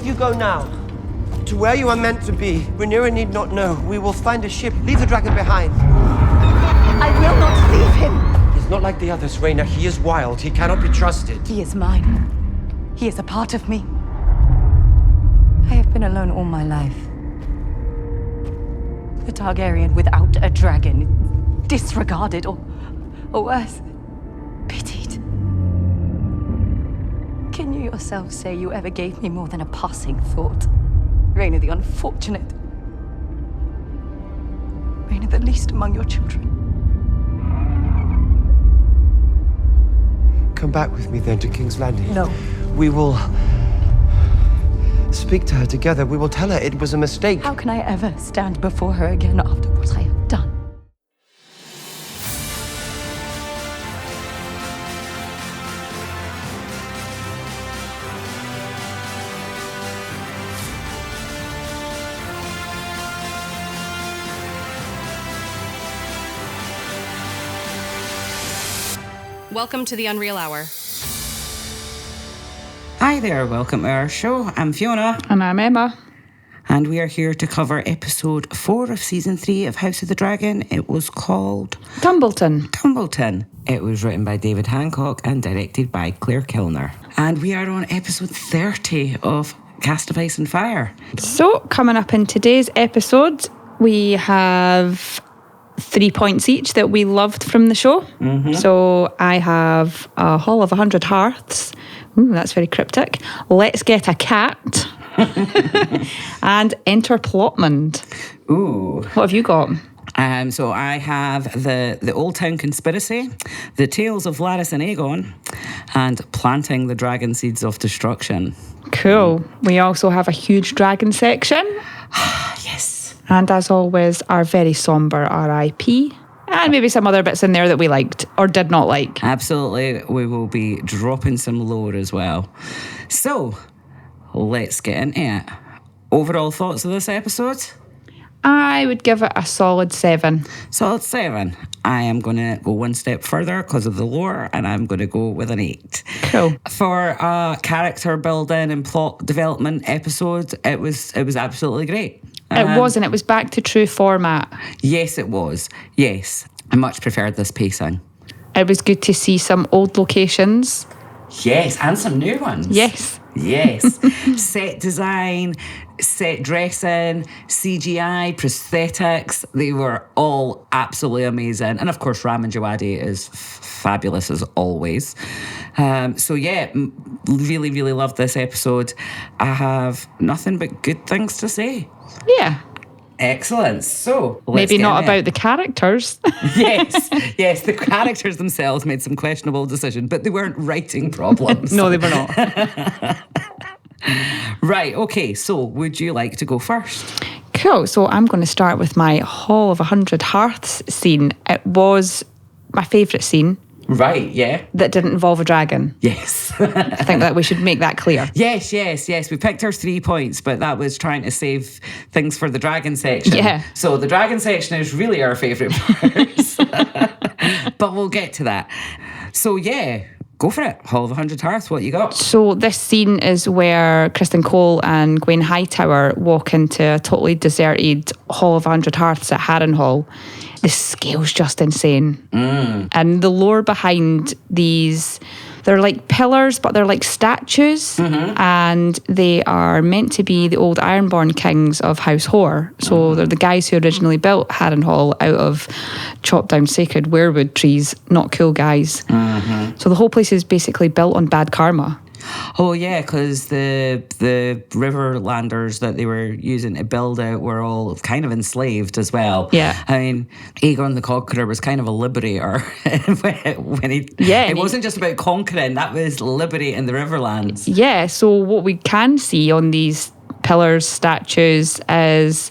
you go now. To where you are meant to be. Rhaenyra need not know. We will find a ship. Leave the dragon behind. I will not leave him. He's not like the others, Rhaena. He is wild. He cannot be trusted. He is mine. He is a part of me. I have been alone all my life. A Targaryen without a dragon. Disregarded or worse, pitied. Can you yourself say you ever gave me more than a passing thought? Rhaena the unfortunate. Rhaena the least among your children. Come back with me then to King's Landing. No. We will speak to her together. We will tell her it was a mistake. How can I ever stand before her again after what I have done? Welcome to the Unreal Hour. Hi there, welcome to our show. I'm Fiona. And I'm Emma. And we are here to cover episode 4 of season 3 of House of the Dragon. It was called Tumbleton. It was written by David Hancock and directed by Claire Kilner. And we are on episode 30 of Cast of Ice and Fire. So, coming up in today's episode, we have 3 points each that we loved from the show. Mm-hmm. So, I have a Hall of 100 Hearths. Ooh, that's very cryptic. Let's Get a Cat. And Enter Plotmund. Ooh. What have you got? So I have the Oldtown Conspiracy, the Tales of Larys and Aegon, and Planting the Dragonseeds of Destruction. Cool. We also have a huge dragon section. Yes. And as always, our very sombre R.I.P. And maybe some other bits in there that we liked or did not like. Absolutely. We will be dropping some lore as well. So, let's get into it. Overall thoughts of this episode? I would give it a solid 7. Solid 7. I am going to go one step further because of the lore, and I'm going to go with an 8. Cool. For a character building and plot development episode, it was absolutely great. It was, and it was back to true format. Yes, it was. Yes. I much preferred this pacing. It was good to see some old locations. Yes, and some new ones. Yes. Yes. Set design, set dressing, CGI, prosthetics, they were all absolutely amazing. And of course, Ramin Djawadi is fabulous as always. So yeah, really, really loved this episode. I have nothing but good things to say. Yeah. Excellent. So maybe not about the characters. yes, the characters themselves made some questionable decisions, but they weren't writing problems. No, they were not. Right, okay, so would you like to go first? Cool, so I'm going to start with my Hall of 100 Hearths scene. It was my favourite scene. Right, yeah. That didn't involve a dragon. Yes. I think that we should make that clear. Yes. We picked our 3 points, but that was trying to save things for the dragon section. Yeah. So the dragon section is really our favourite part. But we'll get to that. So yeah, go for it. Hall of 100 Hearths, what you got? So this scene is where Kristen Cole and Gwen Hightower walk into a totally deserted Hall of 100 Hearths at Harrenhal. The scale's just insane. And the lore behind these, they're like pillars, but they're like statues. Mm-hmm. And they are meant to be the old Ironborn kings of House Hoare. So they're the guys who originally built Harrenhal out of chopped down sacred weirwood trees, not cool guys. Mm-hmm. So the whole place is basically built on bad karma. Oh yeah, because the Riverlanders that they were using to build out were all kind of enslaved as well. Yeah, I mean, Aegon the Conqueror was kind of a liberator when he. Yeah, it wasn't just about conquering; that was liberating the Riverlands. Yeah. So what we can see on these pillars, statues, is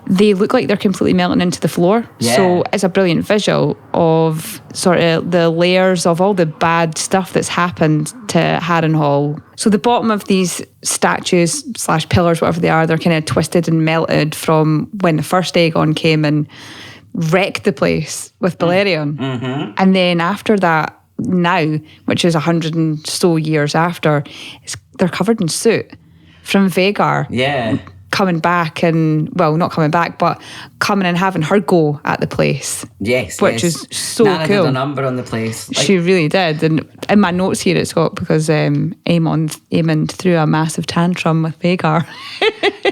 they look like they're completely melting into the floor. Yeah. So it's a brilliant visual of sort of the layers of all the bad stuff that's happened to Harrenhal. So the bottom of these statues / pillars, whatever they are, they're kind of twisted and melted from when the first Aegon came and wrecked the place with Balerion. Mm-hmm. And then after that, now, which is 100 and so years after, they're covered in soot. from Vhagar. Yeah. Coming back and, well, not coming back, but coming and having her go at the place. Yes, Which yes. is so Nana cool. did a number on the place. Like, She really did. And in my notes here, it's got because Aemond threw a massive tantrum with Vhagar.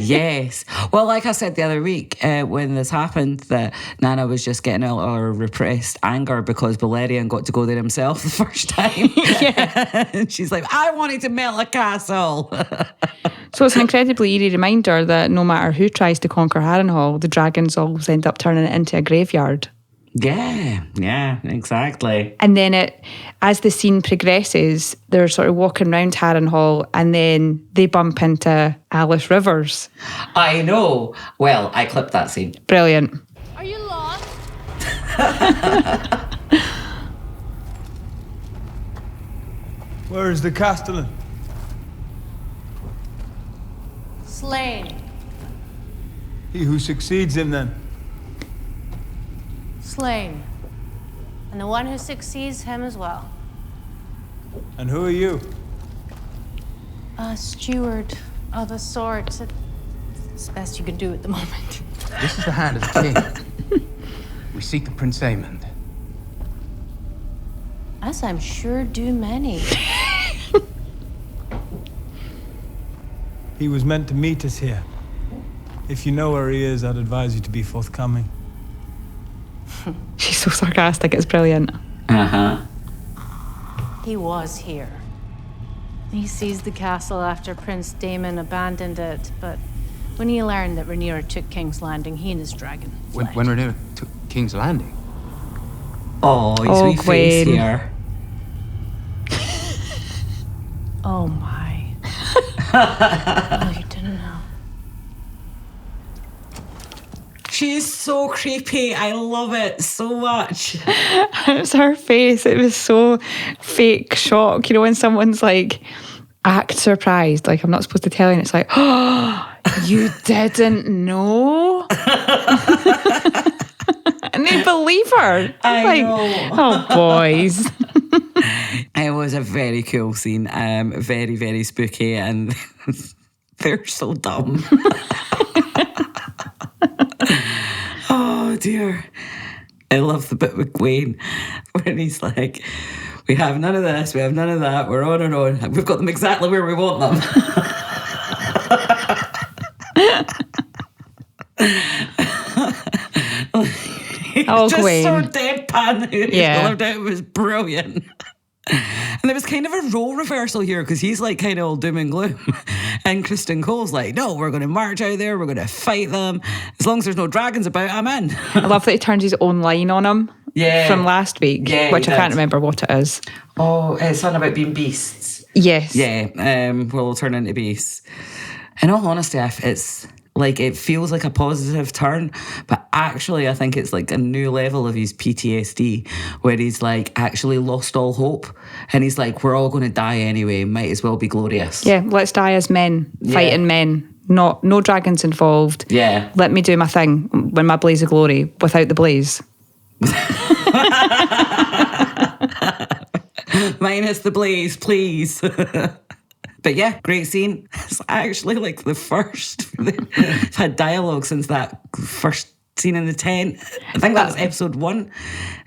yes. Well, like I said the other week when this happened, that Nana was just getting out her repressed anger because Balerion got to go there himself the first time. Yeah. And she's like, I wanted to melt a castle. So it's an incredibly eerie reminder that no matter who tries to conquer Harrenhal, the dragons always end up turning it into a graveyard. Yeah, exactly. And then as the scene progresses, they're sort of walking around Harrenhal and then they bump into Alice Rivers. I know. Well, I clipped that scene. Brilliant. Are you lost? Where is the castellan? Slain. He who succeeds him, then. Slain. And the one who succeeds him as well. And who are you? A steward of a sort. It's the best you can do at the moment. This is the hand of the king. We seek the Prince Aemond. As I'm sure do many. He was meant to meet us here. If you know where he is, I'd advise you to be forthcoming. She's so sarcastic, it's brilliant. Uh-huh. He was here. He seized the castle after Prince Daemon abandoned it, but when he learned that Rhaenyra took King's Landing, he and his dragon When fled. Rhaenyra took King's Landing. Oh, his Oh, wee face Gwen. here. Oh my. Oh, you didn't know. She is so creepy. I love it so much. It's her face. It was so fake shock. You know, when someone's like, act surprised, like I'm not supposed to tell you, and it's like, oh, you didn't know? And they believe her. I know. Oh, boys. It was a very cool scene. Very, very spooky, and they're so dumb. Oh dear. I love the bit with Gwaine when he's like, we have none of this, we have none of that, we're on our own. We've got them exactly where we want them. Oh, Just Gwaine. so deadpan. Yeah. It was brilliant. And there was kind of a role reversal here because he's like kind of all doom and gloom. And Kristen Cole's like, no, we're going to march out there, we're going to fight them. As long as there's no dragons about, I'm in. I love that he turns his own line on him Yeah. from last week, Yeah, which he I can't did. remember what it is. Oh, it's something about being beasts. Yes. Yeah, we'll turn into beasts. In all honesty, it's like it feels like a positive turn, but actually I think it's like a new level of his PTSD where he's like actually lost all hope and he's like, we're all going to die anyway, might as well be glorious. Yeah, let's die as men, fighting men. No dragons involved. Yeah. Let me do my thing when my blaze of glory without the blaze. Minus the blaze, please. But yeah, great scene. It's actually like the first. I've had dialogue since that first scene in the tent. I think that was episode 1.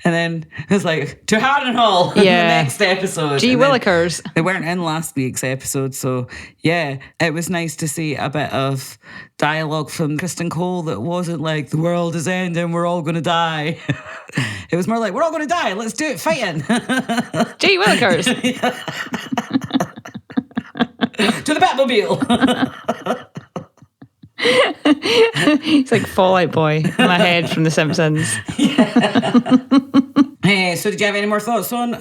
And then it was like, to Harrenhal in the Yeah. next episode. Gee And then willikers. they weren't in last week's episode. So yeah, it was nice to see a bit of dialogue from Kristen Cole that wasn't like, the world is ending, we're all going to die. It was more like, we're all going to die, let's do it fighting. Gee willikers. To the Batmobile. He's like Fallout Boy in my head from The Simpsons. Hey, so did you have any more thoughts on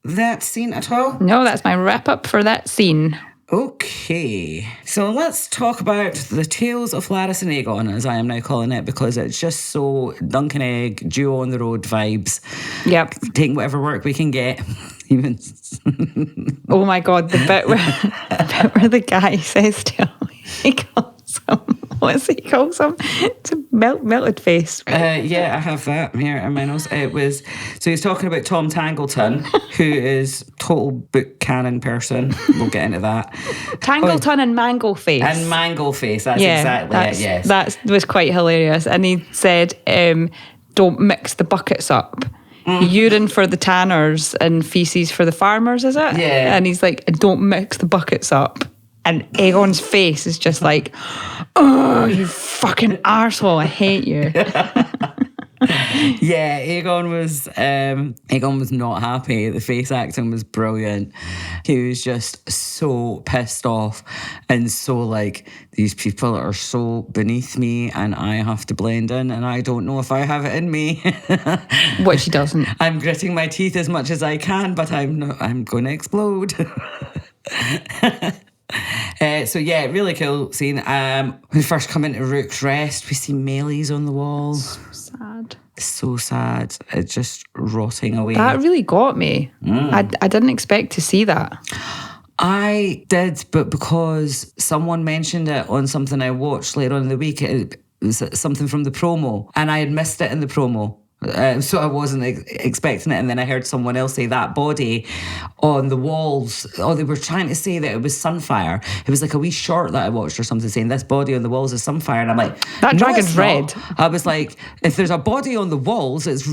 that scene at all? No, that's my wrap up for that scene. Okay, so let's talk about the Tales of Larys and Aegon, as I am now calling it, because it's just so Duncan Egg, duo on the road vibes. Yep. Taking whatever work we can get. Even Oh my God, the bit where the guy says to him, he calls him What's he calls him? It's a melted face. Yeah, I have that here in my notes. So he's talking about Tom Tangleton, who is total book canon person. We'll get into that. Tangleton and Mangleface. And Mangleface, that's exactly it, yes. That was quite hilarious. And he said, don't mix the buckets up. Urine for the tanners and feces for the farmers, is it? Yeah. And he's like, don't mix the buckets up. And Aegon's face is just like, oh, you fucking arsehole, I hate you. Yeah, Aegon was not happy. The face acting was brilliant. He was just so pissed off and so like, these people are so beneath me and I have to blend in and I don't know if I have it in me. Which he doesn't. I'm gritting my teeth as much as I can, but I'm going to explode. So yeah, really cool scene. When we first come into Rook's Rest, we see melees on the wall. Sad. So sad. It's just rotting away. That really got me. I didn't expect to see that. I did, but because someone mentioned it on something I watched later on in the week, it was something from the promo, and I had missed it in the promo. So I wasn't expecting it, and then I heard someone else say that body on the walls. Oh, they were trying to say that it was Sunfire. It was like a wee short that I watched or something saying this body on the walls is Sunfire, and I'm like, that no, dragon's it's red. not. I was like, if there's a body on the walls, it's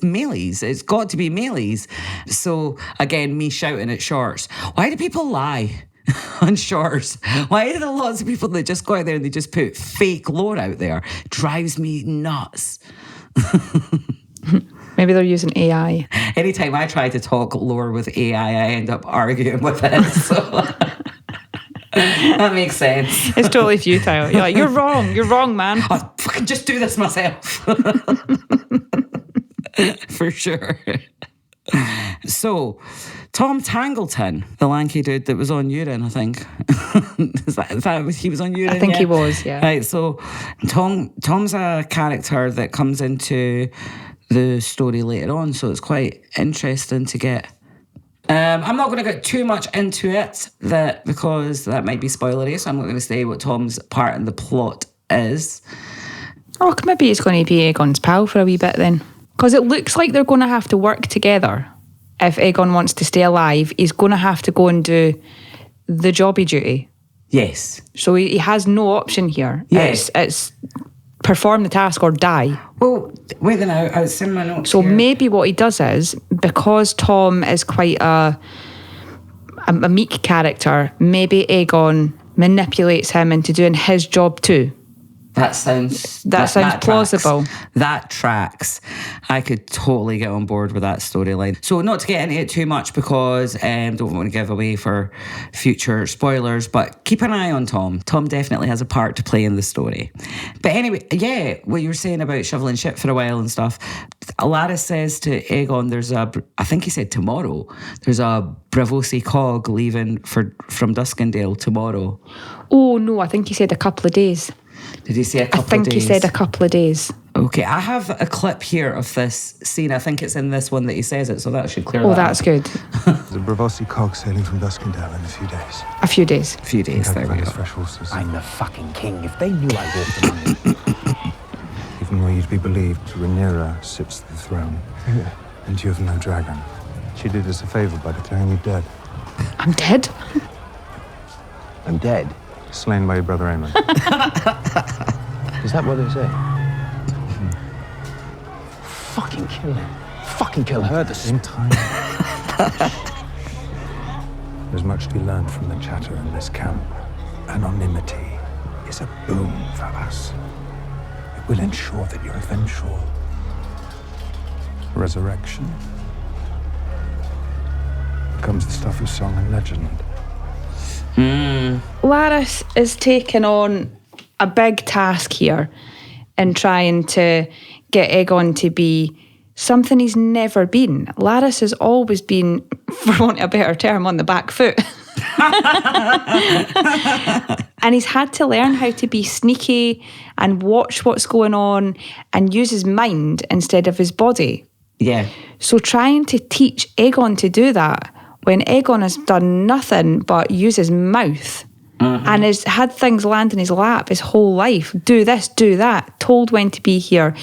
melees. It's got to be melees. So again, me shouting at shorts. Why do people lie on shorts? Why are there lots of people that just go out there and they just put fake lore out there? Drives me nuts. Maybe they're using AI. Anytime I try to talk lore with AI, I end up arguing with it. So that makes sense. It's totally futile. You're like, you're wrong, man. I'll fucking just do this myself. For sure. So, Tom Tangleton, the lanky dude that was on urine, I think. Is that he was on urine? I think he was, yeah. Right, so Tom's a character that comes into the story later on, so it's quite interesting to get. I'm not going to get too much into it because that might be spoilery, so I'm not going to say what Tom's part in the plot is. Oh, maybe it's going to be Aegon's pal for a wee bit then. Because it looks like they're going to have to work together. If Aegon wants to stay alive, he's going to have to go and do the jobby duty. Yes. So he has no option here. Yes. It's perform the task or die. Well, wait a minute, I'll send my notes So here. maybe what he does is, because Tom is quite a meek character, maybe Aegon manipulates him into doing his job too. That sounds plausible. That tracks. I could totally get on board with that storyline. So not to get into it too much because don't want to give away for future spoilers, but keep an eye on Tom. Tom definitely has a part to play in the story. But anyway, yeah, what you were saying about shoveling shit for a while and stuff. Larys says to Aegon, I think he said tomorrow, there's a Bravosi cog leaving from Duskendale tomorrow. Oh no, I think he said a couple of days. Did he say a couple of days? I think he said a couple of days. Okay, I have a clip here of this scene. I think it's in this one that he says it, so that should clear that up. That's good. There's a Bravosi cog sailing from Duskendale in a few days. A few days. A few days, there we go. Fresh horses. I'm the fucking king. If they knew I walked among Even were you to be believed, Rhaenyra sits the throne. Yeah. And you have no dragon. She did us a favour by declaring you dead. I'm dead? I'm dead. Slain by your brother Ormund. Is that what they say? Fucking kill him. Fucking kill her at the same time. There's much to be learned from the chatter in this camp. Anonymity is a boon for us. It will ensure that your eventual resurrection becomes the stuff of song and legend. Larys is taking on a big task here in trying to get Aegon to be something he's never been. Larys has always been, for want of a better term, on the back foot. And he's had to learn how to be sneaky and watch what's going on and use his mind instead of his body. Yeah. So trying to teach Aegon to do that when Aegon has done nothing but use his mouth and has had things land in his lap his whole life. Do this, do that, told when to be here,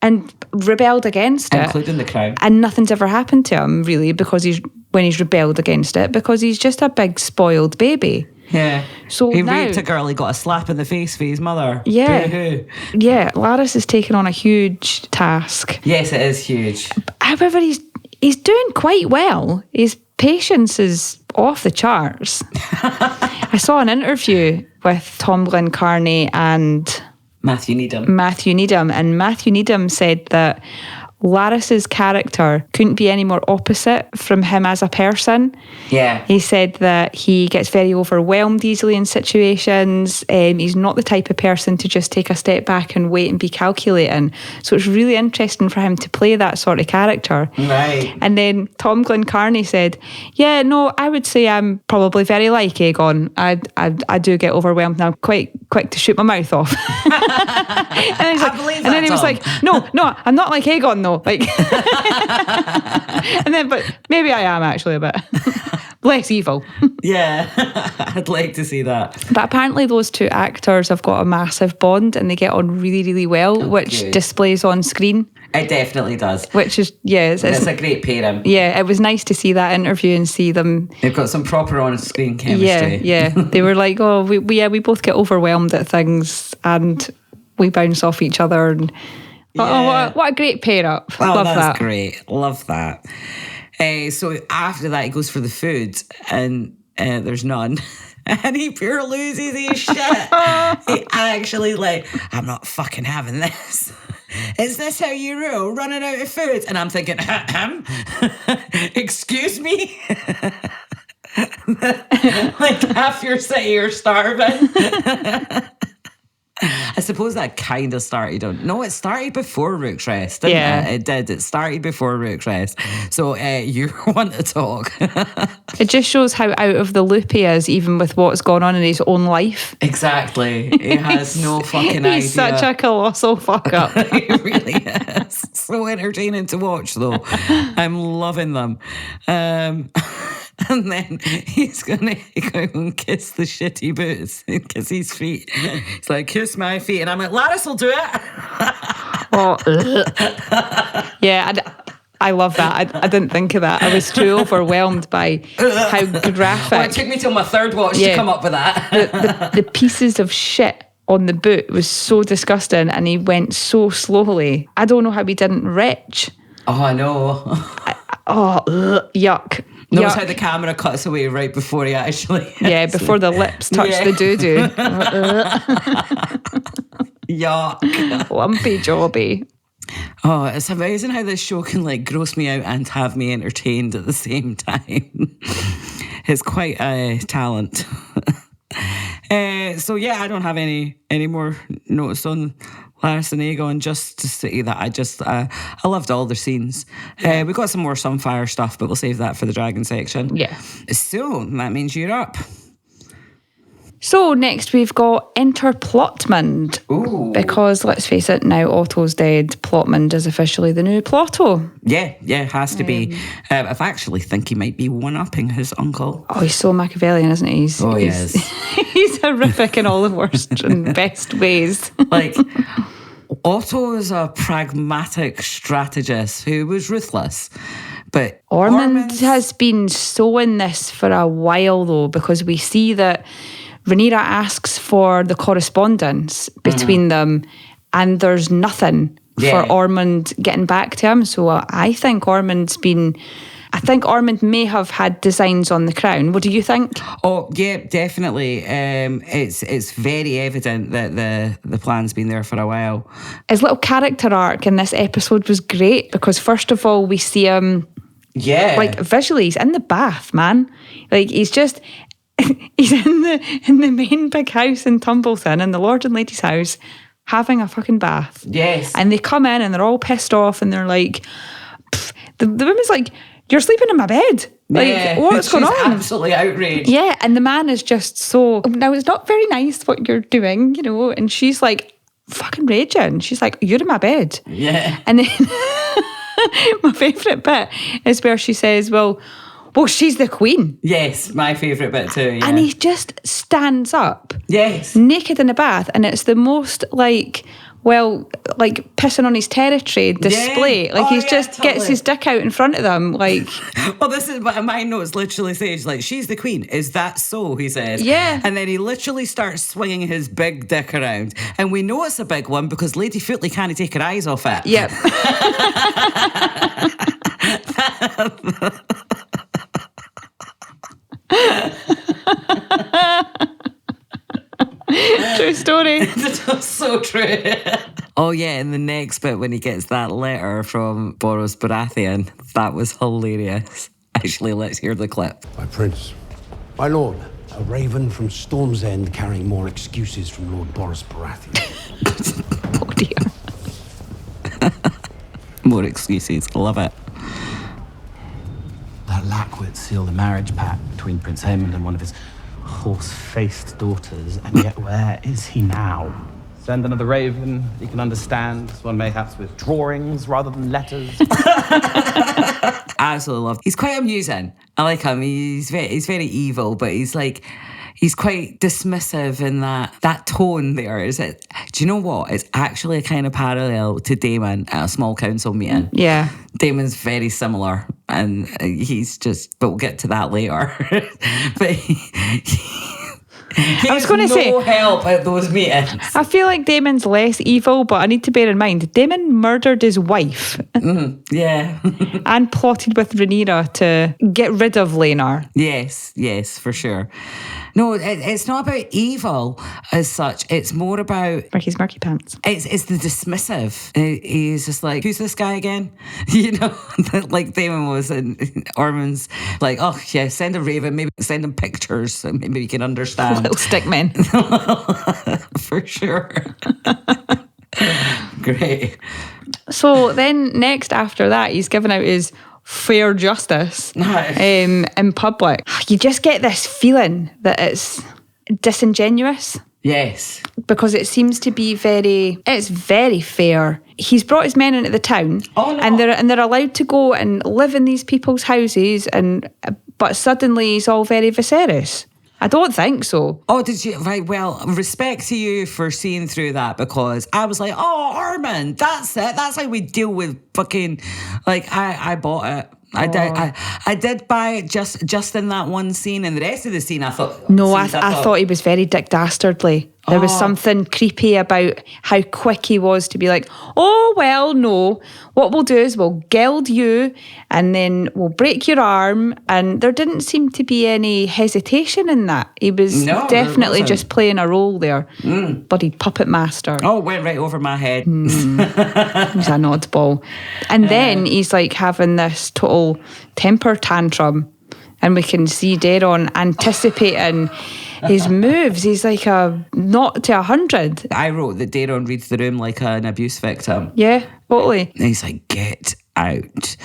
and rebelled against it. Including the crown. And nothing's ever happened to him, really, because he's rebelled against it, because he's just a big spoiled baby. Yeah. So he now, raped a girl, he got a slap in the face for his mother. Yeah. Boo-hoo. Yeah, Larys is taking on a huge task. Yes, it is huge. However, he's doing quite well. His patience is off the charts. I saw an interview with Tumbleton, Carney and Matthew Needham. And Matthew Needham said that Larys's character couldn't be any more opposite from him as a person. Yeah. He said that he gets very overwhelmed easily in situations. He's not the type of person to just take a step back and wait and be calculating. So it's really interesting for him to play that sort of character. Right. And then Tom Glencarney said, yeah, no, I would say I'm probably very like Aegon. I do get overwhelmed now, quite quick to shoot my mouth off. And then he was like, no, I'm not like Aegon though. Like, and then, but maybe I am actually a bit less evil. Yeah, I'd like to see that. But apparently those two actors have got a massive bond and they get on really, really well, which good. displays on screen. It definitely does. Which is, yeah. It's a great pairing. Yeah, it was nice to see that interview and see them. They've got some proper on-screen chemistry. Yeah. They were like, oh, we both get overwhelmed at things and we bounce off each other. And what a great pair up. Oh, Love that's that. great. Love that. So after that, he goes for the food and there's none. And he pure loses his shit. He actually I'm not fucking having this. Is this how you rule? Running out of food? And I'm thinking, excuse me? Half your city are starving. I suppose that kind of started on... No, it started before Rook's Rest, didn't it? It did. It started before Rook's Rest. So you want to talk. It just shows how out of the loop he is, even with what's gone on in his own life. Exactly. He has no fucking idea. He's such a colossal fuck up. He really is. So entertaining to watch, though. I'm loving them. And then he's going to go and kiss the shitty boots and kiss his feet. He's like, kiss my feet. And I'm like, Larys will do it. Yeah, I love that. I didn't think of that. I was too overwhelmed by how graphic. Well, it took me till my third watch to come up with that. the pieces of shit on the boot was so disgusting and he went so slowly. I don't know how he didn't retch. Oh, I know. Yuck. Notice how the camera cuts away right before he actually... Yeah, before the lips touch the doo-doo. Yuck. Lumpy jobby. Oh, it's amazing how this show can gross me out and have me entertained at the same time. It's quite a talent. So yeah, I don't have any more notes on Larys and Aegon, just to say that I loved all their scenes. We got some more Sunfire stuff, but we'll save that for the Dragon section. Yeah. So that means you're up. So next we've got Enter Plotmund. Ooh. Because let's face it, now Otto's dead, Plotmund is officially the new Plotto. Yeah, has to be. I actually think he might be one-upping his uncle. Oh, he's so Machiavellian, isn't he? He is. He's horrific in all the worst and best ways. Otto is a pragmatic strategist who was ruthless. But Ormund has been sowing this for a while, though, because we see that Rhaenyra asks for the correspondence between them and there's nothing for Ormund getting back to him. So I think Ormund may have had designs on the crown. What do you think? Oh, yeah, definitely. It's very evident that the plan's been there for a while. His little character arc in this episode was great because first of all, we see him visually, he's in the bath, man. He's just... He's in the main big house in Tumbleton, in the Lord and Lady's house, having a fucking bath. Yes. And they come in and they're all pissed off and they're like, the woman's like, you're sleeping in my bed. What's going on? Absolutely outraged. Yeah, and the man is just so, now it's not very nice what you're doing, and she's like fucking raging. She's like, you're in my bed. Yeah. And then my favourite bit is where she says, well, well, she's the queen. Yes, my favourite bit too, yeah. And he just stands up. Yes. Naked in a bath, and it's the most pissing on his territory display. Yeah. Like Oh, he's yeah, just totally. gets his dick out in front of them. Like, Well, this is what my notes literally says. Like, she's the queen. Is that so? He says. Yeah. And then he literally starts swinging his big dick around, and we know it's a big one because Lady Footley can't take her eyes off it. yep. True story. That's so true. Oh yeah, and the next bit when he gets that letter from Boros Baratheon, that was hilarious. Actually, let's hear the clip. My prince, my lord, a raven from Storm's End carrying more excuses from Lord Boros Baratheon. Oh dear. More excuses, love it. That Lackwit sealed a marriage pact between Prince Aemond and one of his horse-faced daughters, and yet where is he now? Send another raven he can understand, one mayhaps with drawings rather than letters. Absolutely love. He's quite amusing. I like him. He's very evil, but he's quite dismissive in that tone there. Is it? Do you know what? It's actually a kind of parallel to Daemon at a small council meeting. Yeah. Daemon's very similar, and he's just. But we'll get to that later. But I was going to say, no help at those meetings. I feel like Daemon's less evil, but I need to bear in mind, Daemon murdered his wife Yeah. and plotted with Rhaenyra to get rid of Rhaenyra. Yes, for sure. No, it's not about evil as such. It's more about Murky's murky pants. it's the dismissive. He's just like, who's this guy again? You know, like Daemon was, and Ormund's like, oh yeah, send a raven, maybe send him pictures, so maybe we can understand. Little stick men. For sure. Great. So then next after that, he's given out his fair justice in public. You just get this feeling that it's disingenuous. Yes. Because it seems to be it's very fair. He's brought his men into the town, Oh, no. and they're allowed to go and live in these people's houses, but suddenly it's all very Viserys. I don't think so. Oh, did you? Right, well, respect to you for seeing through that, because I was like, oh, Ormond, that's it. That's how we deal with fucking, like, I bought it. I did buy it just in that one scene, and the rest of the scene I thought... No, I thought he was very Dick Dastardly. There was something creepy about how quick he was to be like, oh, well, no. What we'll do is we'll gild you and then we'll break your arm. And there didn't seem to be any hesitation in that. He was definitely just playing a role there. Bloody puppet master. Oh, went right over my head. He's an oddball. And then he's like having this total temper tantrum. And we can see Daemon anticipating his moves. He's like a 0 to 100. I wrote that Daemon reads the room like an abuse victim. Yeah, totally. And he's like, get out.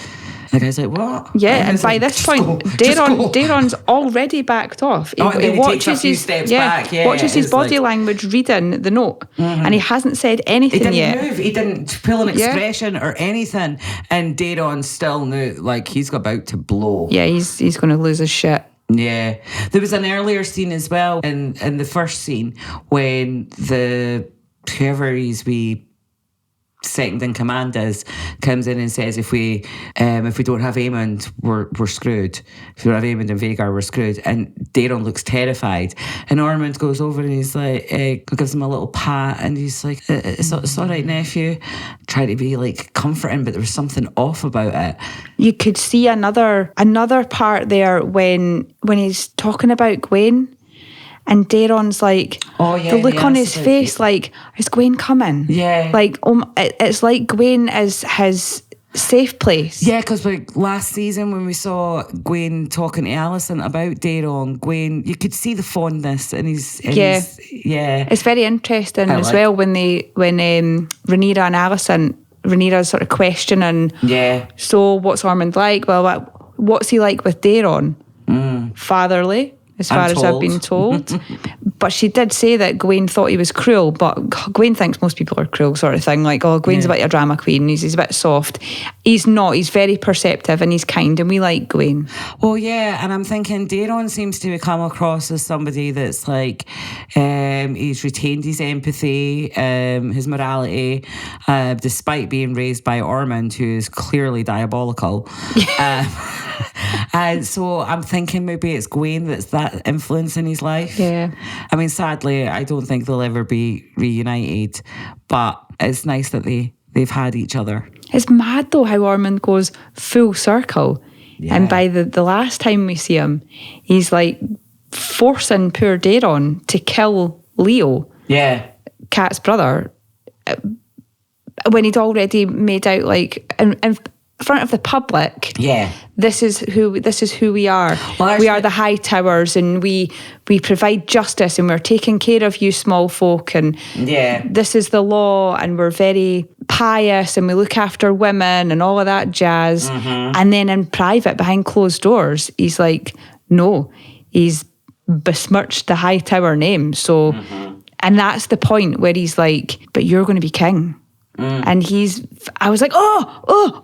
The guy's like, what? Yeah, and by this point, Daemon's already backed off. He takes a few steps back. Yeah, watches his body language reading the note, and he hasn't said anything He yet. didn't move. He didn't pull an expression or anything. And Daemon still knew, like, he's about to blow. Yeah, he's going to lose his shit. Yeah. There was an earlier scene as well in the first scene when whoever we second in command comes in and says if we don't have Aemond, we're screwed. If we don't have Aemond and Vhagar, we're screwed. And Daemon looks terrified, and Ormond goes over and he's like, gives him a little pat, and he's like, it's all right, nephew. Trying to be like comforting, but there was something off about it. You could see another part there when he's talking about Gwen. And Daeron's like, the look on his face, like, is Gwen coming? Yeah. Like, it's like Gwen is his safe place. Yeah, because like last season when we saw Gwen talking to Alicent about Daemon, Gwen, you could see the fondness in his... It's very interesting as well when Rhaenyra and Rhaenyra's sort of questioning, so what's Ormond like? Well, what's he like with Daemon? Fatherly. as far as I've been told. But she did say that Gawain thought he was cruel, but Gawain thinks most people are cruel, sort of thing. Like, oh, Gawain's a bit of a drama queen, he's a bit soft. He's not, he's very perceptive and he's kind, and we like Gawain. Well, yeah, and I'm thinking Daemon seems to come across as somebody that's like, he's retained his empathy, his morality, despite being raised by Ormund, who is clearly diabolical. And so I'm thinking maybe it's Gawain that's that influence in his life. Yeah. I mean, sadly, I don't think they'll ever be reunited, but it's nice that they've had each other. It's mad though how Ormond goes full circle. Yeah. And by the last time we see him, he's like forcing poor Daemon to kill Leo. Yeah. Kat's brother. When he'd already made out like in front of the public. Yeah. This is who we are. Well, actually, we are the Hightowers, and we provide justice, and we're taking care of you small folk, and this is the law, and we're very pious, and we look after women and all of that jazz. And then in private, behind closed doors, he's like, no, he's besmirched the Hightower name. So, and that's the point where he's like, but you're going to be king. And I was like,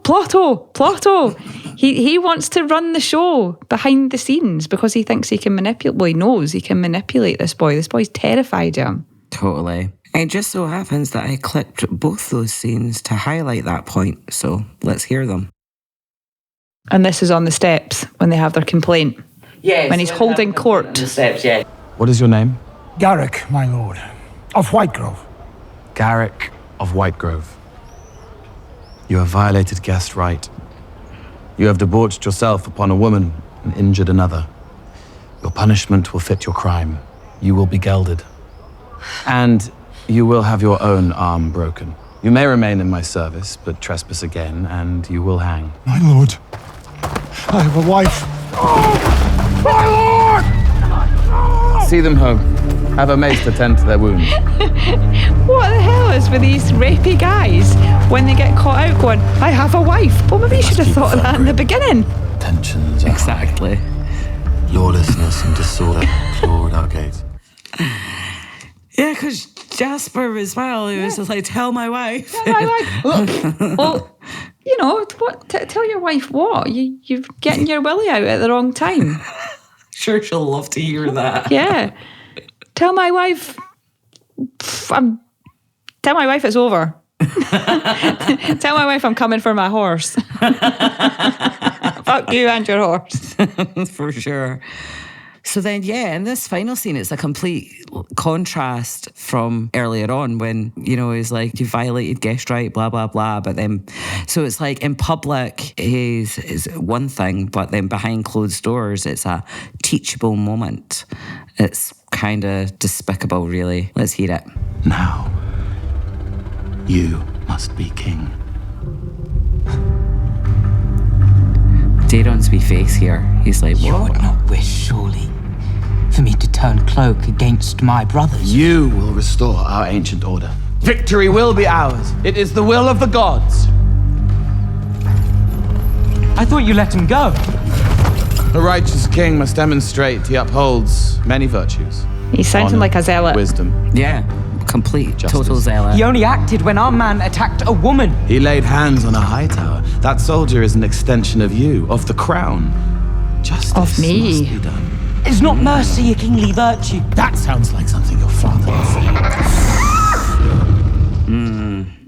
Plotto. He wants to run the show behind the scenes because he thinks he can manipulate. Well, he knows he can manipulate this boy. This boy's terrified him. Totally. It just so happens that I clipped both those scenes to highlight that point. So let's hear them. And this is on the steps when they have their complaint. Yeah. When he's holding court. On the steps, yeah. What is your name? Garrick, my lord, of Whitegrove. Garrick of Whitegrove. You have violated guest right. You have debauched yourself upon a woman and injured another. Your punishment will fit your crime. You will be gelded. And you will have your own arm broken. You may remain in my service, but trespass again, and you will hang. My lord, I have a wife. Oh, my lord! See them home. Have a mace to tend to their wounds. What the hell is with these rapey guys when they get caught out going, I have a wife? Well, maybe you should have thought of that in the beginning. Tensions are exactly. High. Lawlessness and disorder claw at our gates. Yeah, because Jasper as well, he was just like, tell my wife. Tell my wife. Well, you know, tell your wife what? You're getting your willy out at the wrong time. Sure, she'll love to hear that. Yeah. Tell my wife it's over. Tell my wife I'm coming for my horse. Fuck you and your horse. For sure. So then, yeah, in this final scene, it's a complete contrast from earlier on when, you know, he's like, you violated guest right, blah, blah, blah. But then, so it's like in public is one thing, but then behind closed doors, it's a teachable moment. It's kind of despicable, really. Let's hear it. Now, you must be king. Daeron's wee face here. He's like, what? You would not wish, surely, for me to turn cloak against my brothers. You will restore our ancient order. Victory will be ours. It is the will of the gods. I thought you let him go. A righteous king must demonstrate he upholds many virtues. He's sounding like a zealot. Wisdom. Yeah, complete, Justice. total zealot. He only acted when our man attacked a woman. He laid hands on a Hightower. That soldier is an extension of you, of the crown. Justice of me. must be done. Is not mercy a kingly virtue? That sounds like something your father would say.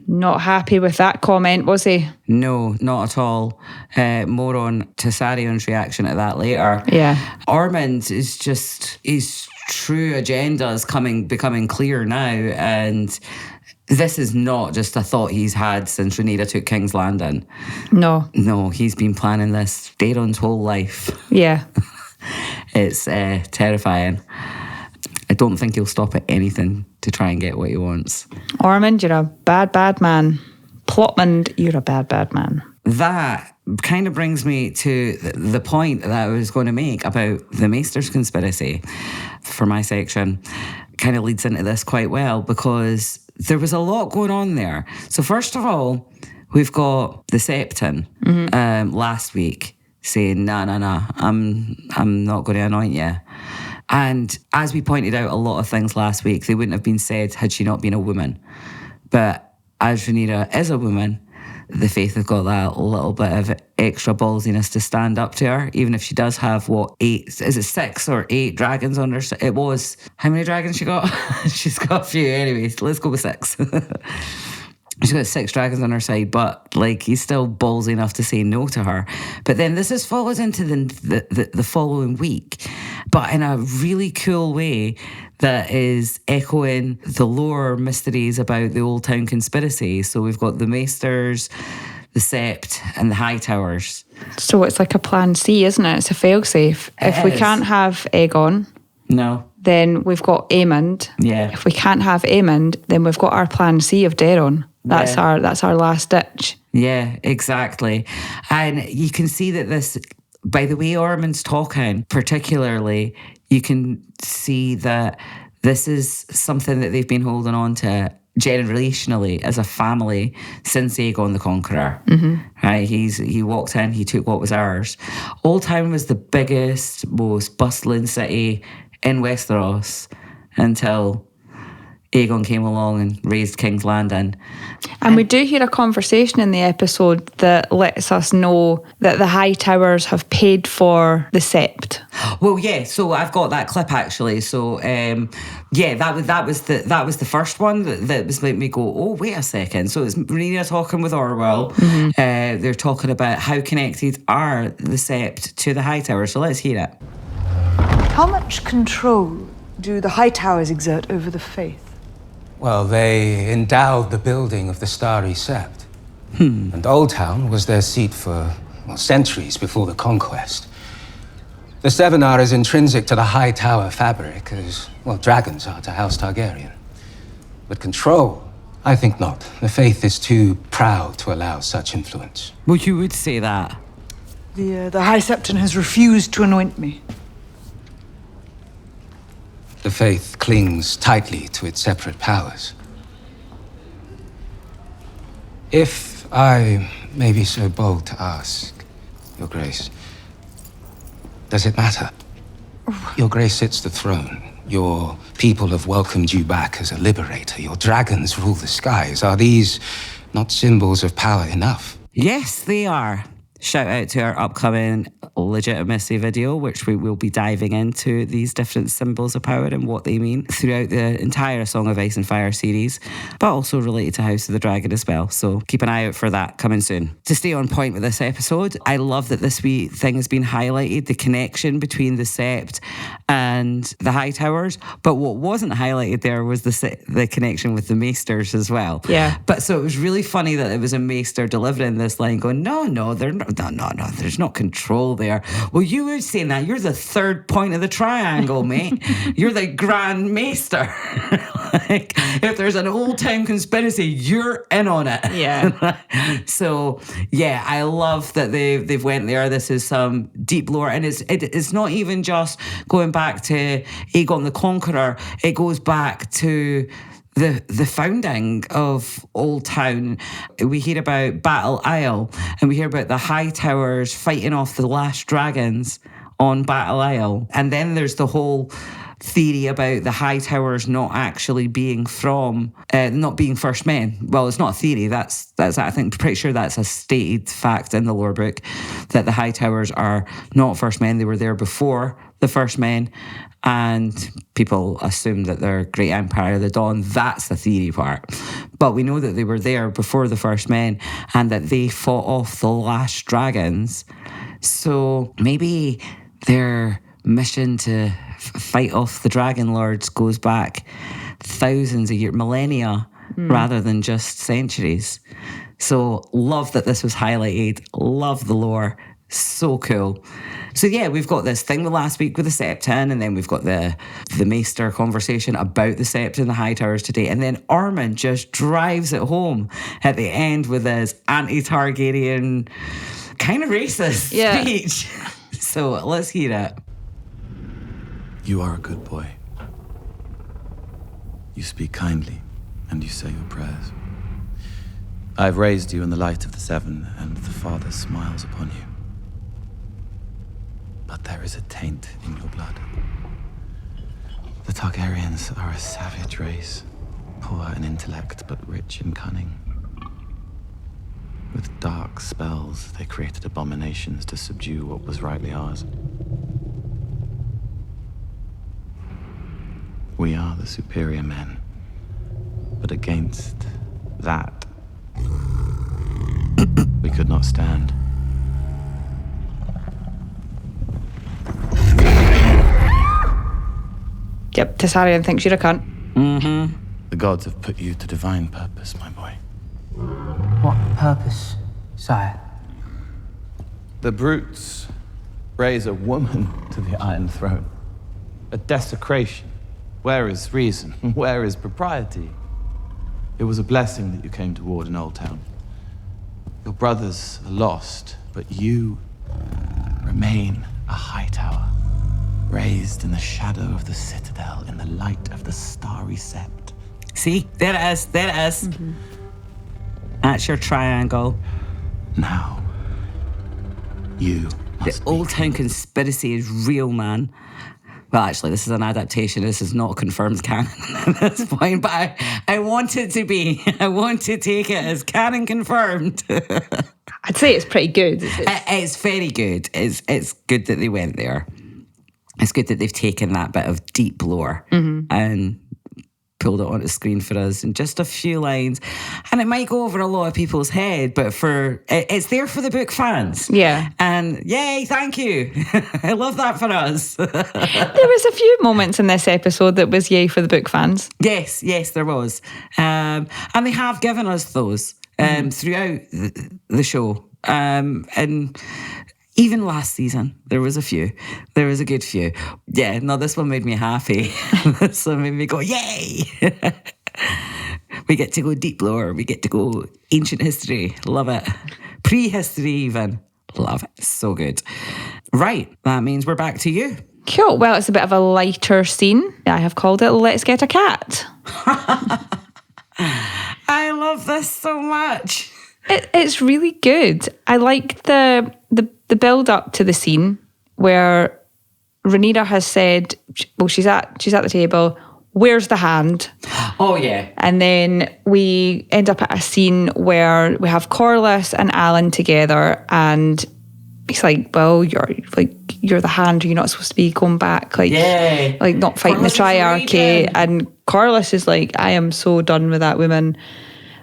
Not happy with that comment, was he? No, not at all. More on Tessarion's reaction to that later. Yeah. Ormund is just, his true agenda is becoming clear now, and this is not just a thought he's had since Rhaenyra took King's Landing. No. No, he's been planning this Daeron's whole life. Yeah. It's terrifying. I don't think he'll stop at anything to try and get what he wants. Ormund, you're a bad, bad man. Plotmund, you're a bad, bad man. That kind of brings me to the point that I was going to make about the Maester's conspiracy for my section. Kind of leads into this quite well because there was a lot going on there. So first of all, we've got the Septon last week saying, nah, I'm not going to anoint you. And as we pointed out, a lot of things last week, they wouldn't have been said had she not been a woman. But as Rhaenyra is a woman, the Faith have got that little bit of extra ballsiness to stand up to her, even if she does have, 6 or 8 dragons on her? It was, how many dragons she got? She's got a few anyways. Let's go with 6. She's got 6 dragons on her side, but like he's still ballsy enough to say no to her. But then this is follows into the following week, but in a really cool way that is echoing the lore mysteries about the Oldtown Conspiracy. So we've got the Maesters, the Sept, and the Hightowers. So it's like a plan C, isn't it? It's a failsafe. If we can't have Aegon, no, then we've got Aemond. Yeah. If we can't have Aemond, then we've got our plan C of Daeron. That's our last ditch. Yeah, exactly. And you can see that this, by the way Ormund's talking, particularly, you can see that this is something that they've been holding on to generationally as a family since Aegon the Conqueror. Right? He walked in, he took what was ours. Oldtown was the biggest, most bustling city in Westeros until Aegon came along and raised King's Landing. And we do hear a conversation in the episode that lets us know that the Hightowers have paid for the Sept. Well, yeah. So I've got that clip actually. So that was the first one that was making me go, oh, wait a second. So it's Rhaenyra talking with Orwell. They're talking about how connected are the Sept to the Hightowers. So let's hear it. How much control do the Hightowers exert over the Faith? Well, they endowed the building of the Starry Sept. And Oldtown was their seat for centuries before the conquest. The Seven are as intrinsic to the High Tower fabric as, dragons are to House Targaryen. But control, I think not. The Faith is too proud to allow such influence. Well, you would say that. The High Septon has refused to anoint me. The Faith clings tightly to its separate powers. If I may be so bold to ask, Your Grace, does it matter? Your Grace sits the throne. Your people have welcomed you back as a liberator. Your dragons rule the skies. Are these not symbols of power enough? Yes, they are. Shout out to our upcoming legitimacy video, which we will be diving into these different symbols of power and what they mean throughout the entire Song of Ice and Fire series, but also related to House of the Dragon as well. So keep an eye out for that coming soon. To stay on point with this episode, I love that this wee thing has been highlighted, the connection between the Sept and the Hightowers. But what wasn't highlighted there was the connection with the Maesters as well. Yeah. But so it was really funny that it was a Maester delivering this line going, no, they're not. No, there's not control there. Well, you were saying that. You're the third point of the triangle, mate. You're the Grand Maester. Like, if there's an Oldtown Conspiracy, you're in on it. Yeah. So, yeah, I love that they've went there. This is some deep lore. And it's not even just going back to Aegon the Conqueror. It goes back to the founding of Oldtown. We hear about Battle Isle, and we hear about the Hightowers fighting off the last dragons on Battle Isle. And then there's the whole theory about the Hightowers not actually being not being first men. Well, it's not a theory. That's I think pretty sure that's a stated fact in the lore book, that the Hightowers are not first men. They were there before the first men. And people assume that they're Great Empire of the Dawn. That's the theory part. But we know that they were there before the first men and that they fought off the last dragons. So maybe their mission to fight off the Dragon Lords goes back thousands of years, millennia, rather than just centuries. So love that this was highlighted. Love the lore. So cool. So yeah, we've got this thing the last week with the Septon, and then we've got the Maester conversation about the Sept and the Hightowers today, and then Ormund just drives it home at the end with his anti-Targaryen, kind of racist speech. So let's hear it. You are a good boy. You speak kindly, and you say your prayers. I have raised you in the light of the Seven, and the Father smiles upon you. But there is a taint in your blood. The Targaryens are a savage race, poor in intellect but rich in cunning. With dark spells, they created abominations to subdue what was rightly ours. We are the superior men, but against that, we could not stand. Yep, Tessarion thinks you're a cunt. Mm-hmm. The gods have put you to divine purpose, my boy. What purpose, sire? The brutes raise a woman to the Iron Throne. A desecration. Where is reason? Where is propriety? It was a blessing that you came to ward in Oldtown. Your brothers are lost, but you remain a Hightower, raised in the shadow of the citadel, in the light of the starry sept. See? There it is. There it is. Mm-hmm. That's your triangle. Now, you must The Oldtown Conspiracy is real, man. Well, actually, this is an adaptation. This is not confirmed canon at this point, but I want it to be. I want to take it as canon confirmed. I'd say it's pretty good. It's very good. It's good that they went there. It's good that they've taken that bit of deep lore and pulled it onto screen for us in just a few lines. And it might go over a lot of people's head, but it's there for the book fans. Yeah. And yay, thank you. I love that for us. There was a few moments in this episode that was yay for the book fans. Yes, there was. And they have given us those throughout the show. And even last season, there was a few. There was a good few. Yeah, no, this one made me happy. This one made me go, yay! We get to go deep lore. We get to go ancient history. Love it. Prehistory even. Love it. So good. Right, that means we're back to you. Cool. Well, it's a bit of a lighter scene. I have called it Let's Get a Cat. I love this so much. It's really good. I like the build up to the scene where Rhaenyra has said, well, she's at the table. Where's the hand? Oh yeah. And then we end up at a scene where we have Corlys and Alan together, and he's like, "Well, you're the hand. You're not supposed to be going back, like not fighting Corlys the triarchy." And Corlys is like, "I am so done with that woman.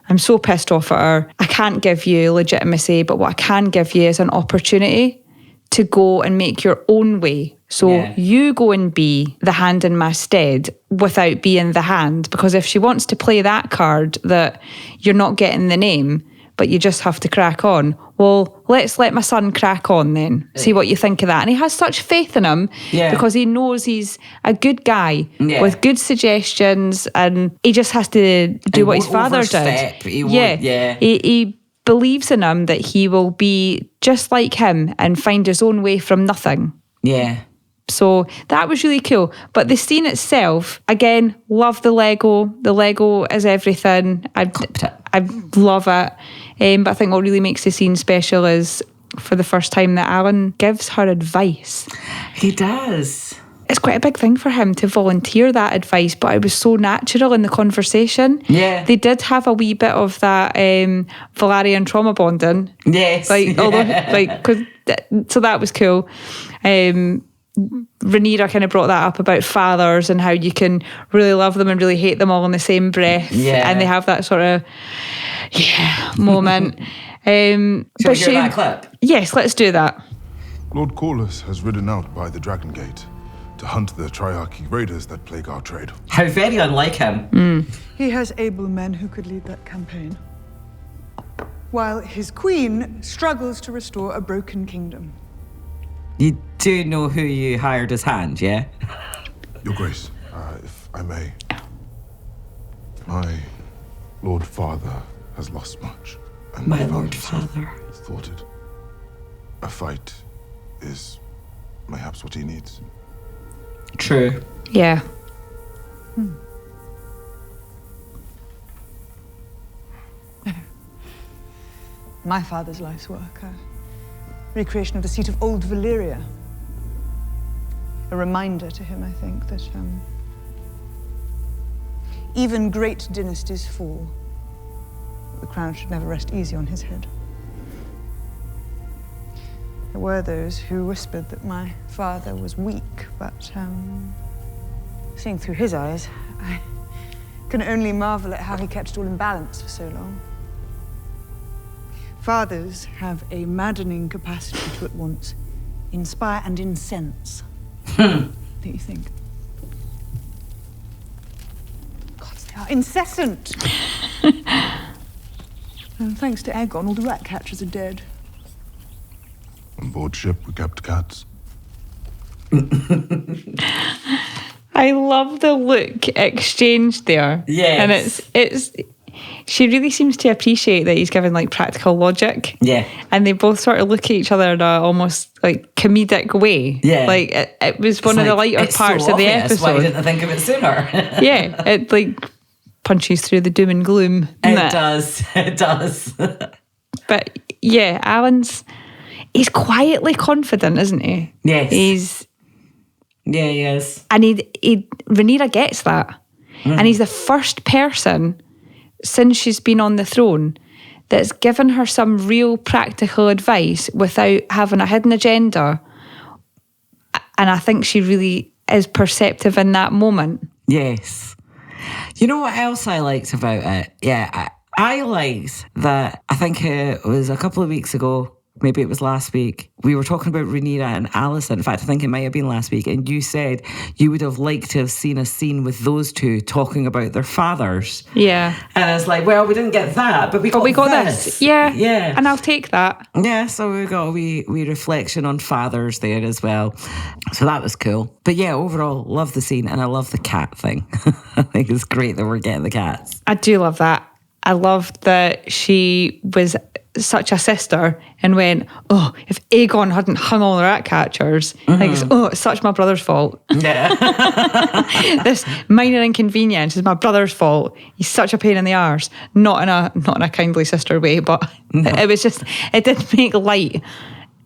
I'm so pissed off at her. I can't give you legitimacy, but what I can give you is an opportunity to go and make your own way. So you go and be the hand in my stead without being the hand. Because if she wants to play that card that you're not getting the name, but you just have to crack on, well, let's let my son crack on then. See what you think of that." And he has such faith in him because he knows he's a good guy with good suggestions, and he just has to do what his father did. He believes in him that he will be just like him and find his own way from nothing. Yeah. So that was really cool. But the scene itself, again, love the Lego. The Lego is everything. I love it. But I think what really makes the scene special is for the first time that Alan gives her advice. He does. It's quite a big thing for him to volunteer that advice, but it was so natural in the conversation. Yeah. They did have a wee bit of that Valyrian trauma bonding. Yes. So that was cool. Rhaenyra kind of brought that up about fathers and how you can really love them and really hate them all in the same breath. Yeah. And they have that sort of moment. Shall we hear that clip? Yes, let's do that. Lord Corlys has ridden out by the Dragon Gate to hunt the Triarchy raiders that plague our trade. How very unlike him. He has able men who could lead that campaign, while his queen struggles to restore a broken kingdom. You do know who you hired as hand, yeah? Your Grace, if I may, my Lord Father has lost much. And my Lord Father. Thwarted. A fight is perhaps what he needs. True. Yeah. My father's life's work. Recreation of the seat of Old Valyria. A reminder to him, I think, that even great dynasties fall. The crown should never rest easy on his head. There were those who whispered that my father was weak, but seeing through his eyes, I can only marvel at how he kept it all in balance for so long. Fathers have a maddening capacity to at once inspire and incense. Don't you think? Gods, they are incessant! And thanks to Aegon, all the rat catchers are dead. On board ship, we kept cats. I love the look exchanged there. Yes. And it's she really seems to appreciate that he's given like practical logic. Yeah. And they both sort of look at each other in a almost like comedic way. Yeah. Like it was one of the lighter parts of the episode. Why didn't I think of it sooner? Yeah. It like punches through the doom and gloom. It does. It does. But yeah, he's quietly confident, isn't he? Yes. Yeah, he is. And Rhaenyra gets that. And he's the first person since she's been on the throne that's given her some real practical advice without having a hidden agenda. And I think she really is perceptive in that moment. Yes. You know what else I liked about it? Yeah, I liked that, I think it was a couple of weeks ago, maybe it was last week, we were talking about Rhaenyra and Alicent. In fact, I think it might have been last week. And you said you would have liked to have seen a scene with those two talking about their fathers. Yeah. And I was like, well, we didn't get that, but we got this. Yeah. Yeah. And I'll take that. Yeah, so we got a wee reflection on fathers there as well. So that was cool. But yeah, overall, love the scene, and I love the cat thing. I think it's great that we're getting the cats. I do love that. I loved that she was such a sister and went, oh, if Aegon hadn't hung all the rat catchers, it's such my brother's fault. Yeah. This minor inconvenience is my brother's fault. He's such a pain in the arse. Not in a kindly sister way, but it was just, it did make light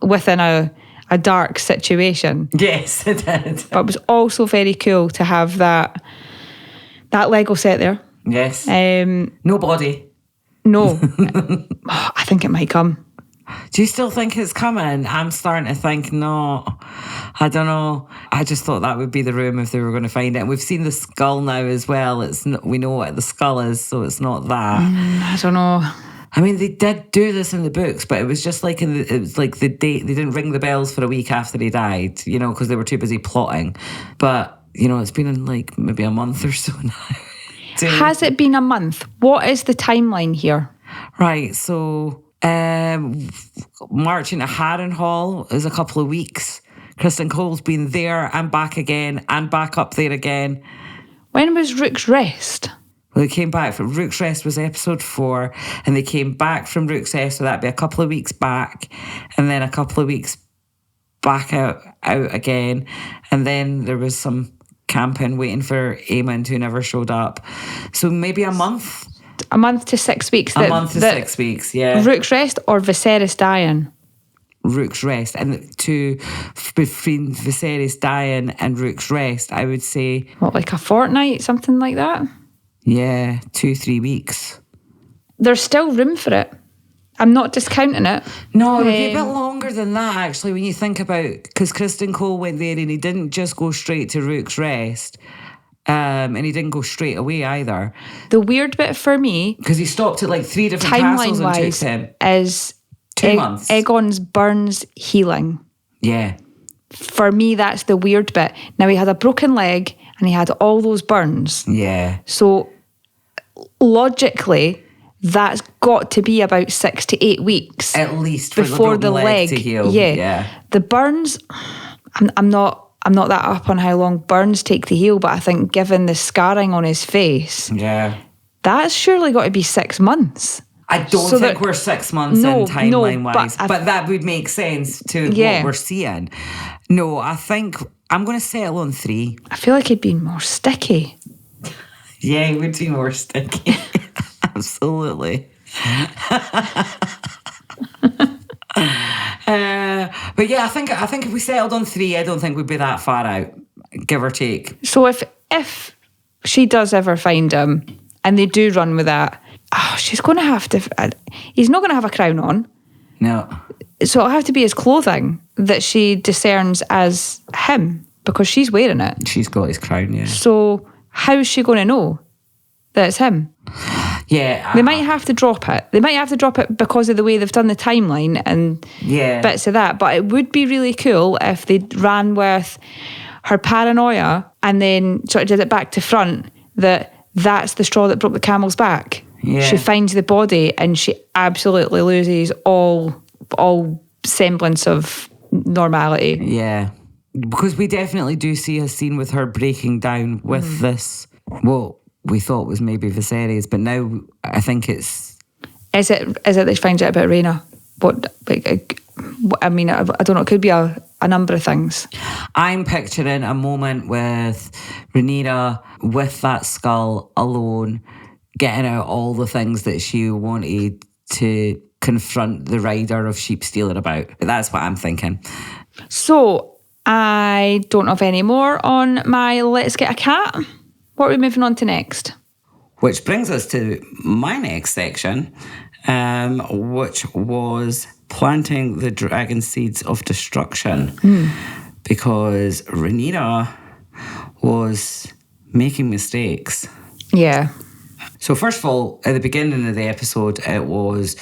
within a dark situation. Yes, it did. But it was also very cool to have that Lego set there. Yes. No body. No. I think it might come. Do you still think it's coming? I'm starting to think no. I don't know. I just thought that would be the room if they were going to find it. And we've seen the skull now as well. We know what the skull is, so it's not that. I don't know. I mean, they did do this in the books, but it was just like it was like the date. They didn't ring the bells for a week after he died, because they were too busy plotting. But it's been in like maybe a month or so now. Has it been a month? What is the timeline here? Right, so marching to Harrenhal is a couple of weeks. Kristen Cole's been there and back again and back up there again. When was Rook's Rest? Well, they came back from Rook's Rest was episode 4, and they came back from Rook's Rest, so that'd be a couple of weeks back, and then a couple of weeks back out again, and then there was some camping waiting for Aemond who never showed up. So maybe a month? A month to 6 weeks. A month to 6 weeks, yeah. Rook's Rest or Viserys dying? Rook's Rest. And between Viserys dying and Rook's Rest, I would say... What, like a fortnight, something like that? Yeah, 2-3 weeks. There's still room for it. I'm not discounting it. No, it would be a bit longer than that, actually, when you think about... Because Kristen Cole went there and he didn't just go straight to Rook's Rest. And he didn't go straight away either. The weird bit for me... Because he stopped at like 3 different castles and took him. Is 2 months. Aegon's burns healing. Yeah. For me, that's the weird bit. Now, he had a broken leg and he had all those burns. Yeah. So, logically... That's got to be about 6 to 8 weeks. At least for before the leg to heal. Yeah. The burns, I'm not that up on how long burns take to heal, but I think given the scarring on his face, that's surely got to be 6 months. I don't think we're 6 months in timeline-wise, but that would make sense to what we're seeing. No, I think I'm going to settle on 3. I feel like it'd be more sticky. Yeah, it would be more sticky. Absolutely. But yeah, I think if we settled on 3, I don't think we'd be that far out, give or take. So if she does ever find him, and they do run with that, she's going to have to... He's not going to have a crown on. No. So it'll have to be his clothing that she discerns as him, because she's wearing it. She's got his crown, yeah. So how's she going to know that it's him? Yeah. They might have to drop it. They might have to drop it because of the way they've done the timeline and bits of that. But it would be really cool if they ran with her paranoia and then sort of did it back to front, that's the straw that broke the camel's back. Yeah. She finds the body and she absolutely loses all semblance of normality. Yeah. Because we definitely do see a scene with her breaking down with this, well, we thought was maybe Viserys, but now I think it's... Is it that she finds out about Rhaena? I mean, I don't know, it could be a number of things. I'm picturing a moment with Rhaenyra with that skull alone, getting out all the things that she wanted to confront the rider of Sheepstealer about. That's what I'm thinking. So, I don't have any more on my Let's Get a Cat. What are we moving on to next? Which brings us to my next section, which was planting the dragon seeds of destruction. Because Rhaenyra was making mistakes. Yeah. So first of all, at the beginning of the episode, it was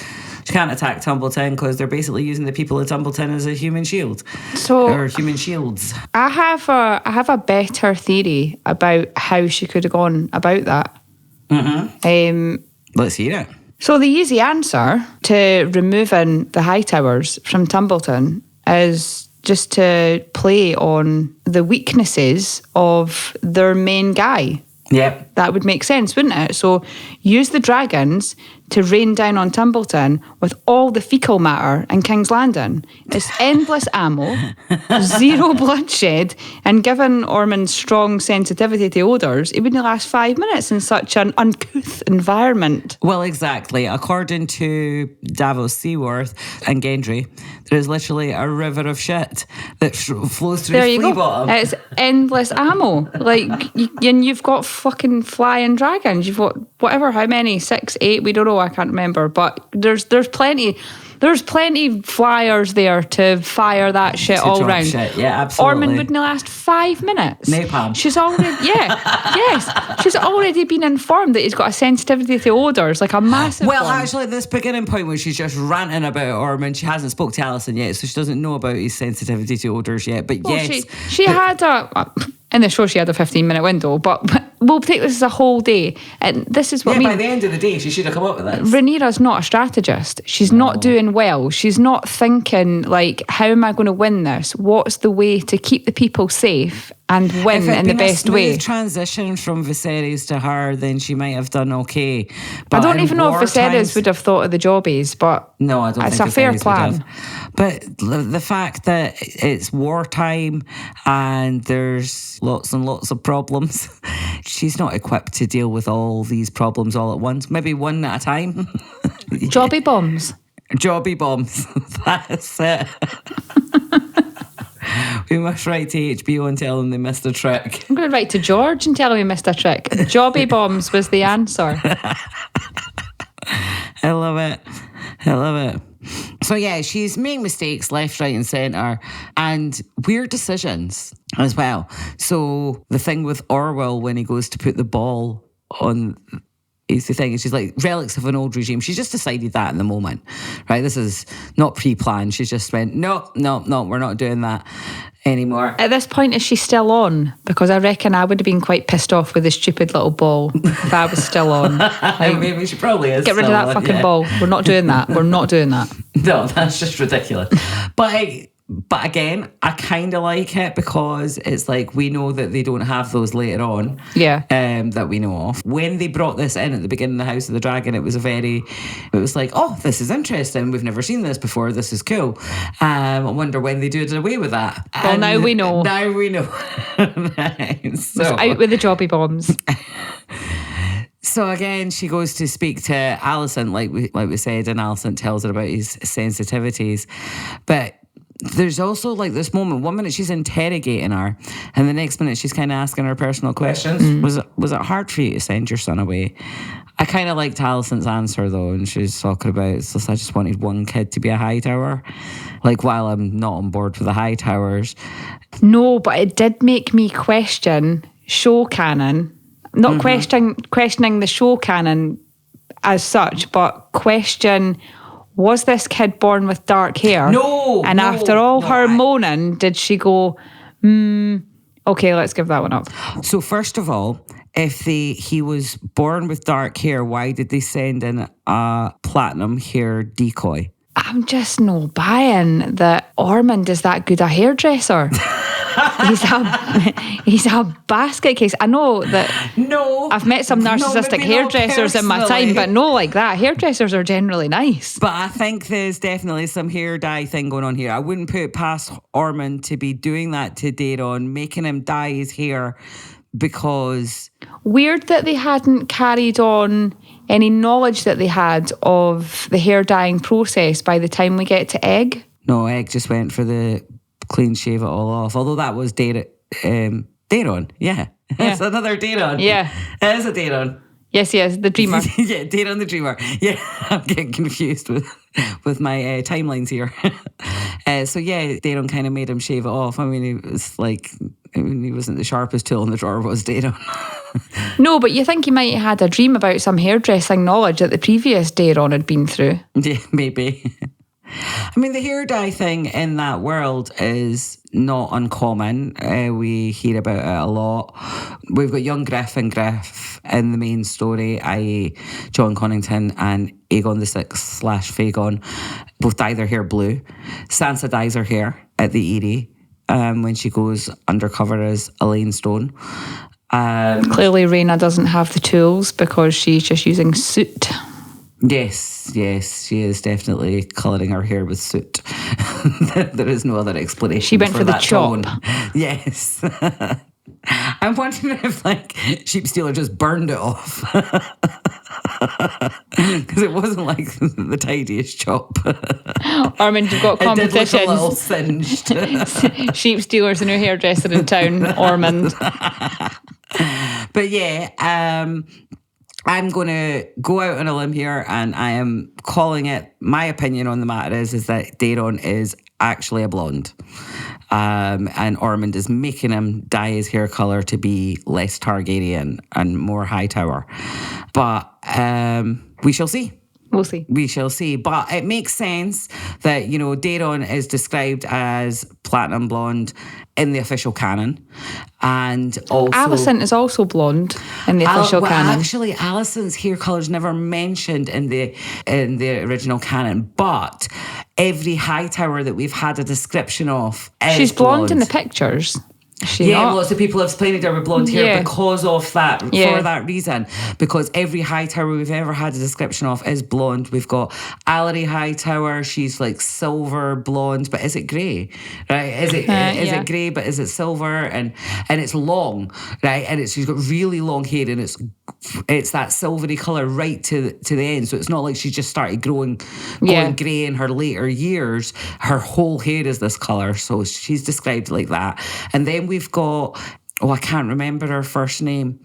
she can't attack Tumbleton because they're basically using the people of Tumbleton as a human shield. Or human shields. I have a better theory about how she could have gone about that. Let's hear it. So the easy answer to removing the Hightowers from Tumbleton is just to play on the weaknesses of their main guy. Yep. That would make sense, wouldn't it? So use the dragons to rain down on Tumbleton with all the fecal matter in King's Landing. It's endless ammo, zero bloodshed, and given Ormond's strong sensitivity to odours, it wouldn't last 5 minutes in such an uncouth environment. Well, exactly. According to Davos Seaworth and Gendry, there is literally a river of shit that flows through his flea bottom. It's endless ammo. And you've got fucking flying dragons. You've got whatever, how many? 6, 8, we don't know, I can't remember. But there's plenty flyers there to fire that shit all round. Shit. Yeah, absolutely. Ormond wouldn't last 5 minutes. Napalm. She's already been informed that he's got a sensitivity to odours, like a massive Well, one. actually, this beginning point where she's just ranting about Ormond, she hasn't spoke to Alison yet, so she doesn't know about his sensitivity to odours yet. But yes, she had in the show she had a 15-minute window, but we'll take this as a whole day. And this is what I mean. By the end of the day, she should have come up with this. Rhaenyra's not a strategist. She's not doing well. She's not thinking, like, how am I going to win this? What's the way to keep the people safe and win in the best way? If it transition from Viserys to her, then she might have done okay. But I don't even know if Viserys would have thought of the jobbies, but no, I don't it's think a fair Viserys plan. But the fact that it's wartime and there's lots and lots of problems, she's not equipped to deal with all these problems all at once. Maybe one at a time. Jobby bombs. Jobby bombs. That's it. We must write to HBO and tell them they missed a trick. I'm going to write to George and tell him he missed a trick. Jobby bombs was the answer. I love it. So yeah, she's making mistakes left, right and centre and weird decisions as well. So the thing with Orwell when he goes to put the ball on is the thing, and she's like, relics of an old regime. She's just decided that in the moment, right? This is not pre-planned. She's just went, no, we're not doing that anymore. At this point, is she still on? Because I reckon I would have been quite pissed off with this stupid little ball if I was still on. Like, maybe she probably is. Get rid of that fucking ball. We're not doing that. We're not doing that. No, that's just ridiculous. But again, I kind of like it because it's like we know that they don't have those later on. Yeah. That we know of. When they brought this in at the beginning of the House of the Dragon, it was like, oh, this is interesting. We've never seen this before. This is cool. I wonder when they do it away with that. Well, and now we know. Now we know. Right, so. Out with the jobby bombs. So again, she goes to speak to Alison, like we said, and Alison tells her about his sensitivities. But there's also like this moment. 1 minute she's interrogating her, and the next minute she's kind of asking her personal questions. Was it hard for you to send your son away? I kind of liked Alicent's answer though, and she's talking about I just wanted one kid to be a Hightower. Like, while I'm not on board with the Hightowers. No, but it did make me question show canon. Not questioning the show canon as such, but question, was this kid born with dark hair? No. And after all her moaning, did she go, okay, let's give that one up. So first of all, if he was born with dark hair, why did they send in a platinum hair decoy? I'm just no buying that Ormund is that good a hairdresser. He's a basket case. I know that. No, I've met some narcissistic hairdressers in my time, but no like that. Hairdressers are generally nice. But I think there's definitely some hair dye thing going on here. I wouldn't put it past Ormund to be doing that to Daemon, making him dye his hair, because weird that they hadn't carried on any knowledge that they had of the hair dyeing process by the time we get to Egg. No, Egg just went for the clean shave it all off. Although that was Daemon. Yeah. It's another Daemon. Yeah. It is a Daemon. Yes, the dreamer. Yeah, Daemon the dreamer. Yeah, I'm getting confused with my timelines here. So yeah, Daemon kind of made him shave it off. I mean, he wasn't the sharpest tool in the drawer, was Daemon. No, but you think he might have had a dream about some hairdressing knowledge that the previous Daemon had been through. Yeah, maybe. I mean, the hair dye thing in that world is not uncommon. We hear about it a lot. We've got young Griff and Griff in the main story, i.e. John Connington and Aegon the Sixth / Fagon, both dye their hair blue. Sansa dyes her hair at the Eyrie when she goes undercover as Elaine Stone. Clearly Rhaena doesn't have the tools because she's just using soot. Yes, she is definitely colouring her hair with soot. There is no other explanation. She went for the chop. Tone. Yes. I'm wondering if Sheepstealer just burned it off. Because it wasn't like the tidiest chop. Ormond, you've got competitions. It did look a little singed. Sheepstealer's a new hairdresser in town, Ormond. But yeah, I'm going to go out on a limb here, and I am calling it, my opinion on the matter is that Daemon is actually a blonde. And Ormond is making him dye his hair colour to be less Targaryen and more Hightower. But we shall see. We'll see. We shall see. But it makes sense that, Daemon is described as platinum blonde in the official canon. And also Alicent is also blonde in the official canon. Actually, Alicent's hair colour is never mentioned in the original canon, but every Hightower that we've had a description of is she's blonde in the pictures. Lots of people have explained her with blonde hair because of that, for that reason. Because every Hightower we've ever had a description of is blonde. We've got Allery Hightower, she's like silver blonde, but is it grey? Right? Is it grey, but is it silver? And it's long, right? And she's got really long hair, and it's that silvery colour right to the end. So it's not like she just started going grey in her later years. Her whole hair is this colour, so she's described like that. And then we've got, I can't remember her first name,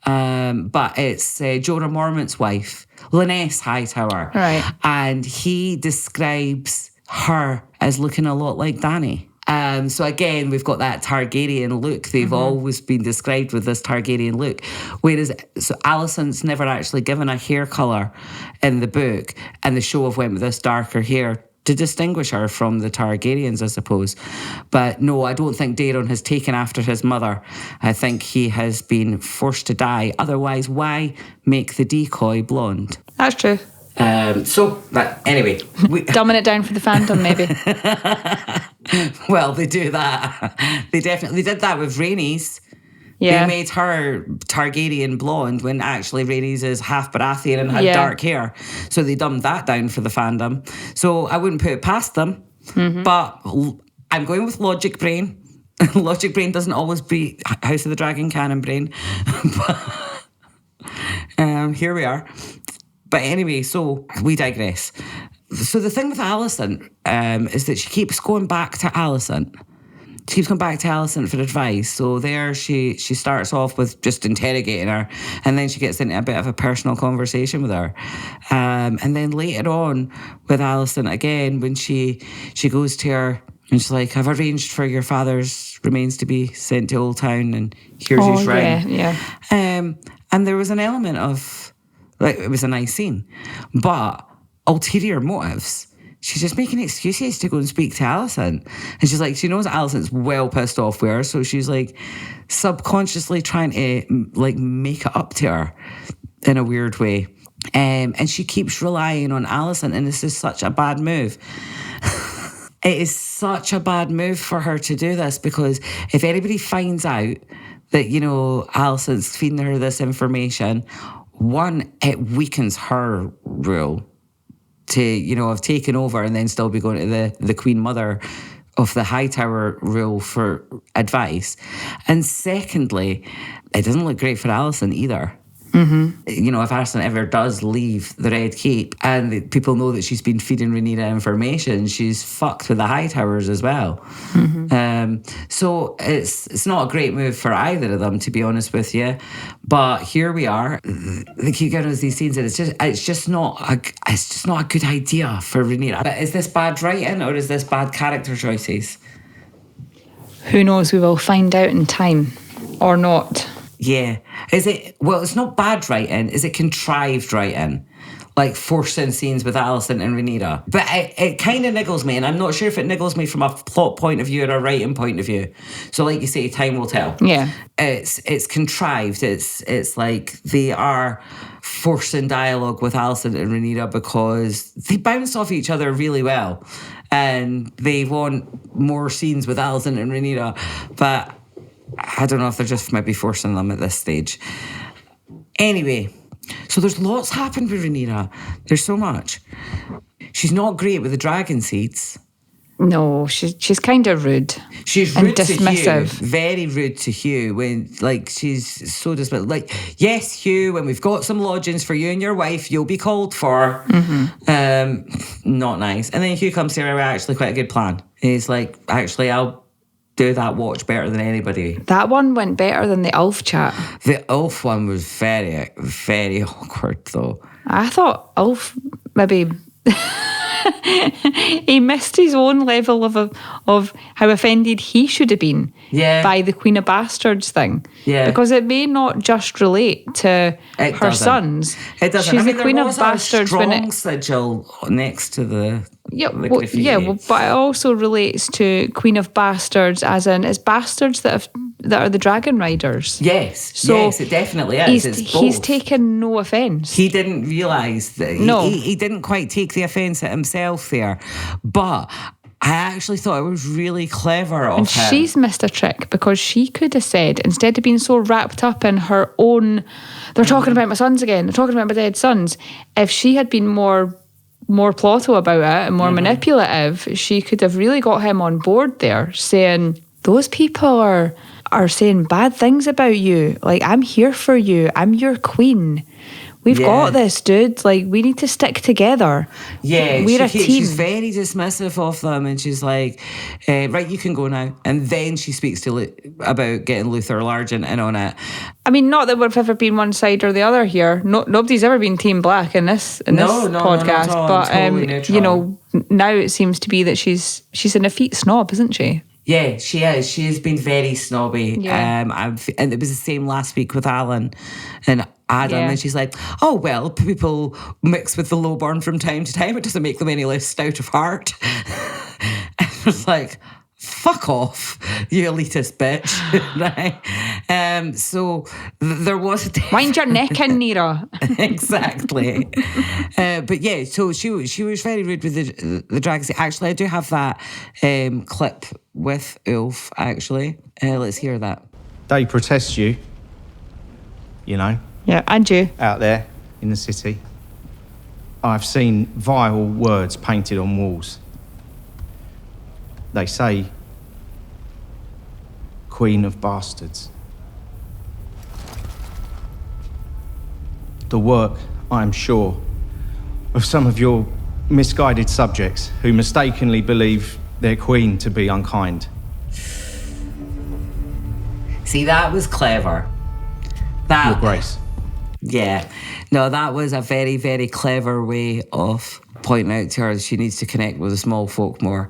but it's Jorah Mormont's wife, Lynesse Hightower. Right. And he describes her as looking a lot like Dany. So again, we've got that Targaryen look. They've always been described with this Targaryen look. Whereas, Alicent's never actually given a hair colour in the book, and the show have went with this darker hair to distinguish her from the Targaryens, I suppose. But no, I don't think Daemon has taken after his mother. I think he has been forced to die. Otherwise, why make the decoy blonde? That's true. But anyway. Dumbing it down for the fandom, maybe. Well, they do that. They did that with Rhaenys. Yeah. They made her Targaryen blonde when actually Rhaenys is half Baratheon and had dark hair. So they dumbed that down for the fandom. So I wouldn't put it past them. But I'm going with logic brain. Logic brain doesn't always be House of the Dragon canon brain. But here we are. But anyway, so we digress. So the thing with Alicent is that she keeps going back to Alicent. She keeps going back to Alicent for advice. So there she starts off with just interrogating her, and then she gets into a bit of a personal conversation with her. And then later on with Alicent again, when she goes to her and she's like, I've arranged for your father's remains to be sent to Oldtown, and here's your shrine. Yeah. And there was an element of, like, it was a nice scene, but ulterior motives. She's just making excuses to go and speak to Alicent. And she's like, she knows Alicent's well pissed off with her, so she's like subconsciously trying to like make it up to her in a weird way. And she keeps relying on Alicent, and this is such a bad move. It is such a bad move for her to do this, because if anybody finds out that, you know, Alicent's feeding her this information, one, it weakens her rule to, you know, have taken over and then still be going to the Queen Mother of the Hightower rule for advice. And secondly, it doesn't look great for Alicent either. You know, if Alicent ever does leave the Red Keep and people know that she's been feeding Rhaenyra information, she's fucked with the Hightowers as well. So it's not a great move for either of them, to be honest with you. But here we are. They keep giving us these scenes, and it's just not a good idea for Rhaenyra. But is this bad writing, or is this bad character choices? Who knows? We will find out in time, or not. Yeah. Is it, well, it's not bad writing. Is it contrived writing? Like forcing scenes with Alicent and Rhaenyra. But it kind of niggles me, and I'm not sure if it niggles me from a plot point of view or a writing point of view. So like you say, time will tell. Yeah. It's contrived. It's like they are forcing dialogue with Alicent and Rhaenyra because they bounce off each other really well. And they want more scenes with Alicent and Rhaenyra. But I don't know if they're just maybe forcing them at this stage. Anyway, so there's lots happened with Rhaenyra. There's so much. She's not great with the Dragonseeds. No, she's kind of rude. She's and rude dismissive. to Hugh. Very rude to Hugh when, like, she's so dismissive. Like, yes, Hugh, when we've got some lodgings for you and your wife, you'll be called for. Not nice. And then Hugh comes to her with actually quite a good plan. And he's like, actually, I'll do that watch better than anybody. That one went better than the Ulf chat. The Ulf one was very, very awkward, though. I thought Ulf maybe he missed his own level of how offended he should have been by the Queen of Bastards thing. Yeah. Because it may not just relate to her sons. It doesn't. She's I mean, the Queen there of was Bastards a when strong it sigil next to the but it also relates to Queen of Bastards, as in it's bastards that are the dragon riders. Yes, so yes, it definitely is. He's taken no offence. He didn't realise that. No. He didn't quite take the offence at himself there. But I actually thought it was really clever of him. She's missed a trick, because she could have said, instead of being so wrapped up in her own, they're talking about my sons again, they're talking about my dead sons, if she had been more Plotto about it and more manipulative, she could have really got him on board there, saying, those people are saying bad things about you. Like, I'm here for you. I'm your queen. We've got this, dude. Like, we need to stick together. Yeah, we're a team. She's very dismissive of them, and she's like, right, you can go now. And then she speaks to about getting Luther Largent in on it. I mean, not that we've ever been one side or the other here. Nobody's ever been Team Black in this podcast. But totally you know, now it seems to be that she's an effete snob, isn't she? Yeah, she is. She has been very snobby. Yeah. And it was the same last week with Alan and Adam. Yeah. And she's like, oh, well, people mix with the lowborn from time to time. It doesn't make them any less stout of heart. And I was like, fuck off, you elitist bitch. Right? So there was mind your neck in, Nira. Exactly. But yeah, so she was very rude with the dragons. Actually, I do have that clip with Ulf, actually. Let's hear that. They protest you, you know. Yeah, and you. Out there in the city. I've seen vile words painted on walls. They say, Queen of Bastards. The work, I'm sure, of some of your misguided subjects who mistakenly believe their queen to be unkind. See, that was clever. Your Grace. Yeah. No, that was a very, very clever way of pointing out to her that she needs to connect with the small folk more.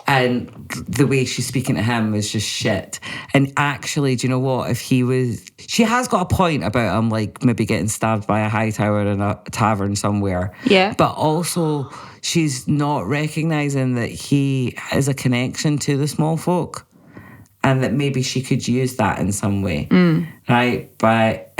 And the way she's speaking to him was just shit. And actually, do you know what? If he was... She has got a point about him, like, maybe getting stabbed by a Hightower in a tavern somewhere. Yeah. But also, she's not recognising that he has a connection to the small folk. And that maybe she could use that in some way, right? But,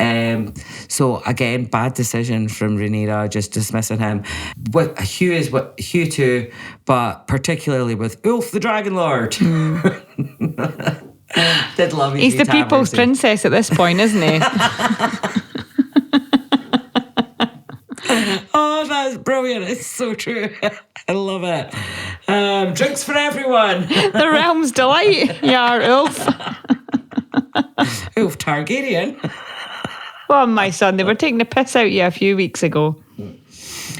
so again, bad decision from Rhaenyra, just dismissing him. With Hugh too, but particularly with Ulf the Dragon Lord. Did love his He's the people's tavern princess at this point, isn't he? Oh, that's brilliant. It's so true. I love it. Drinks for everyone. The realm's delight, Yar Ulf. Ulf Targaryen. Oh, my son, they were taking the piss out of you a few weeks ago.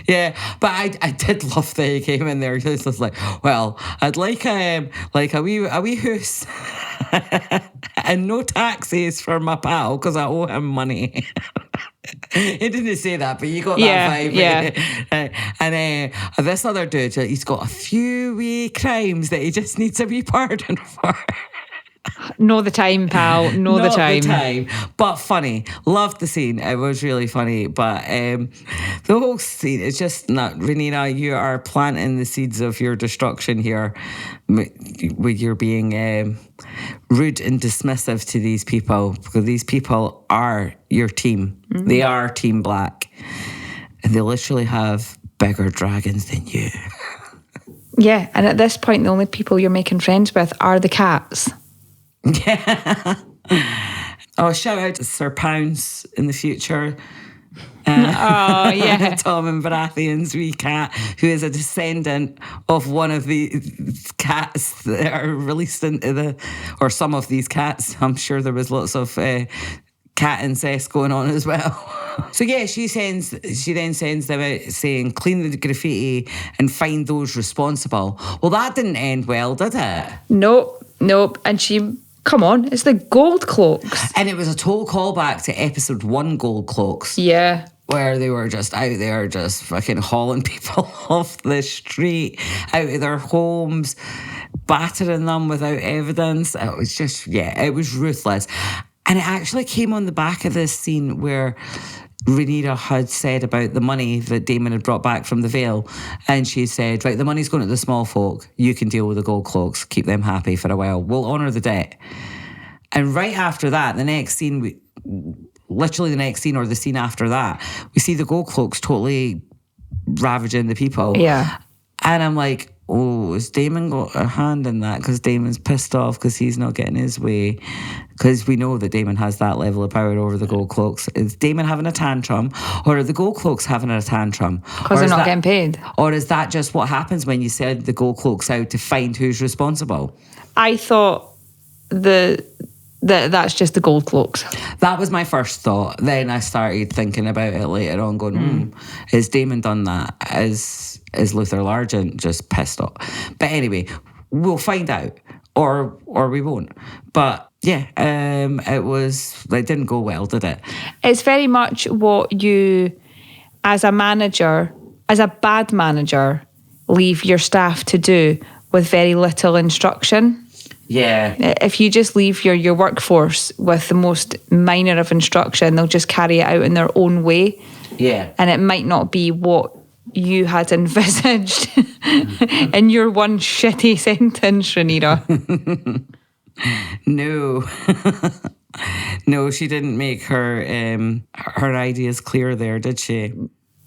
Yeah, but I did love that he came in there. He was just like, well, I'd like a wee hoose and no taxes for my pal because I owe him money. He didn't say that, but you got that vibe. Yeah. And this other dude, he's got a few wee crimes that he just needs a wee pardon for. Know the time, pal. Know the time. But funny. Loved the scene. It was really funny. But the whole scene is just not... Rhaenyra, you are planting the seeds of your destruction here with your being rude and dismissive to these people, because these people are your team. Mm-hmm. They are Team Black. And they literally have bigger dragons than you. Yeah, and at this point, the only people you're making friends with are the cats. Yeah. Oh, shout out to Sir Pounce in the future. Oh, yeah. Tom and Baratheon's wee cat, who is a descendant of one of the cats that are released into the... Or some of these cats. I'm sure there was lots of cat incest going on as well. So yeah, she then sends them out saying, clean the graffiti and find those responsible. Well, that didn't end well, did it? Nope. And she... Come on, it's the Gold Cloaks. And it was a total callback to episode 1 Gold Cloaks. Yeah. Where they were just out there just fucking hauling people off the street, out of their homes, battering them without evidence. It was just, it was ruthless. And it actually came on the back of this scene where Rhaenyra had said about the money that Daemon had brought back from the Vale, and she said, right, the money's going to the small folk, you can deal with the Gold Cloaks, keep them happy for a while, we'll honour the debt. And right after that, the next scene, literally the next scene or the scene after that, we see the Gold Cloaks totally ravaging the people. Yeah. And I'm like, oh, has Daemon got a hand in that? Because Daemon's pissed off because he's not getting his way. Because we know that Daemon has that level of power over the Gold Cloaks. Is Daemon having a tantrum? Or are the Gold Cloaks having a tantrum? Because they're not getting paid. Or is that just what happens when you send the Gold Cloaks out to find who's responsible? I thought that's just the Gold Cloaks. That was my first thought. Then I started thinking about it later on, going, has Daemon done that? Is Luther Largent just pissed off? But anyway, we'll find out. Or we won't. But yeah, it didn't go well, did it? It's very much what you, as a manager, as a bad manager, leave your staff to do with very little instruction. Yeah. If you just leave your workforce with the most minor of instruction, they'll just carry it out in their own way. Yeah. And it might not be what you had envisaged in your one shitty sentence, Rhaenyra. No. No, she didn't make her ideas clear there, did she?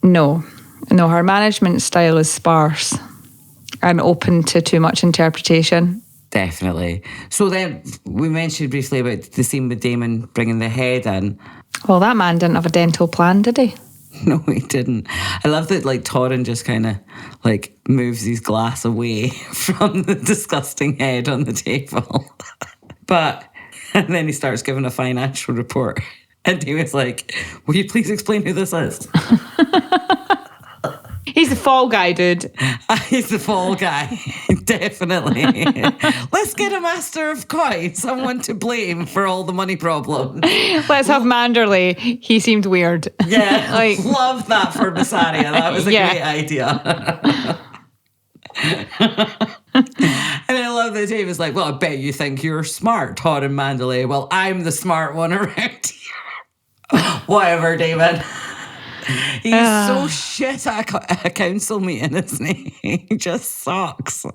No, her management style is sparse and open to too much interpretation. Definitely. So then we mentioned briefly about the scene with Daemon bringing the head in. Well, that man didn't have a dental plan, did he? No, he didn't. I love that, like, Torrin just kind of, like, moves his glass away from the disgusting head on the table. And then he starts giving a financial report. And he was like, will you please explain who this is? He's the fall guy, dude. He's the fall guy, definitely. Let's get a master of coin, someone to blame for all the money problems. Let's have Manderley. He seemed weird. Yeah, love that for Mysaria. That was a great idea. And I love that Dave is like, well, I bet you think you're smart, Todd and Manderley. Well, I'm the smart one around here. Whatever, David. He's so shit at a council meeting, isn't he? He just sucks.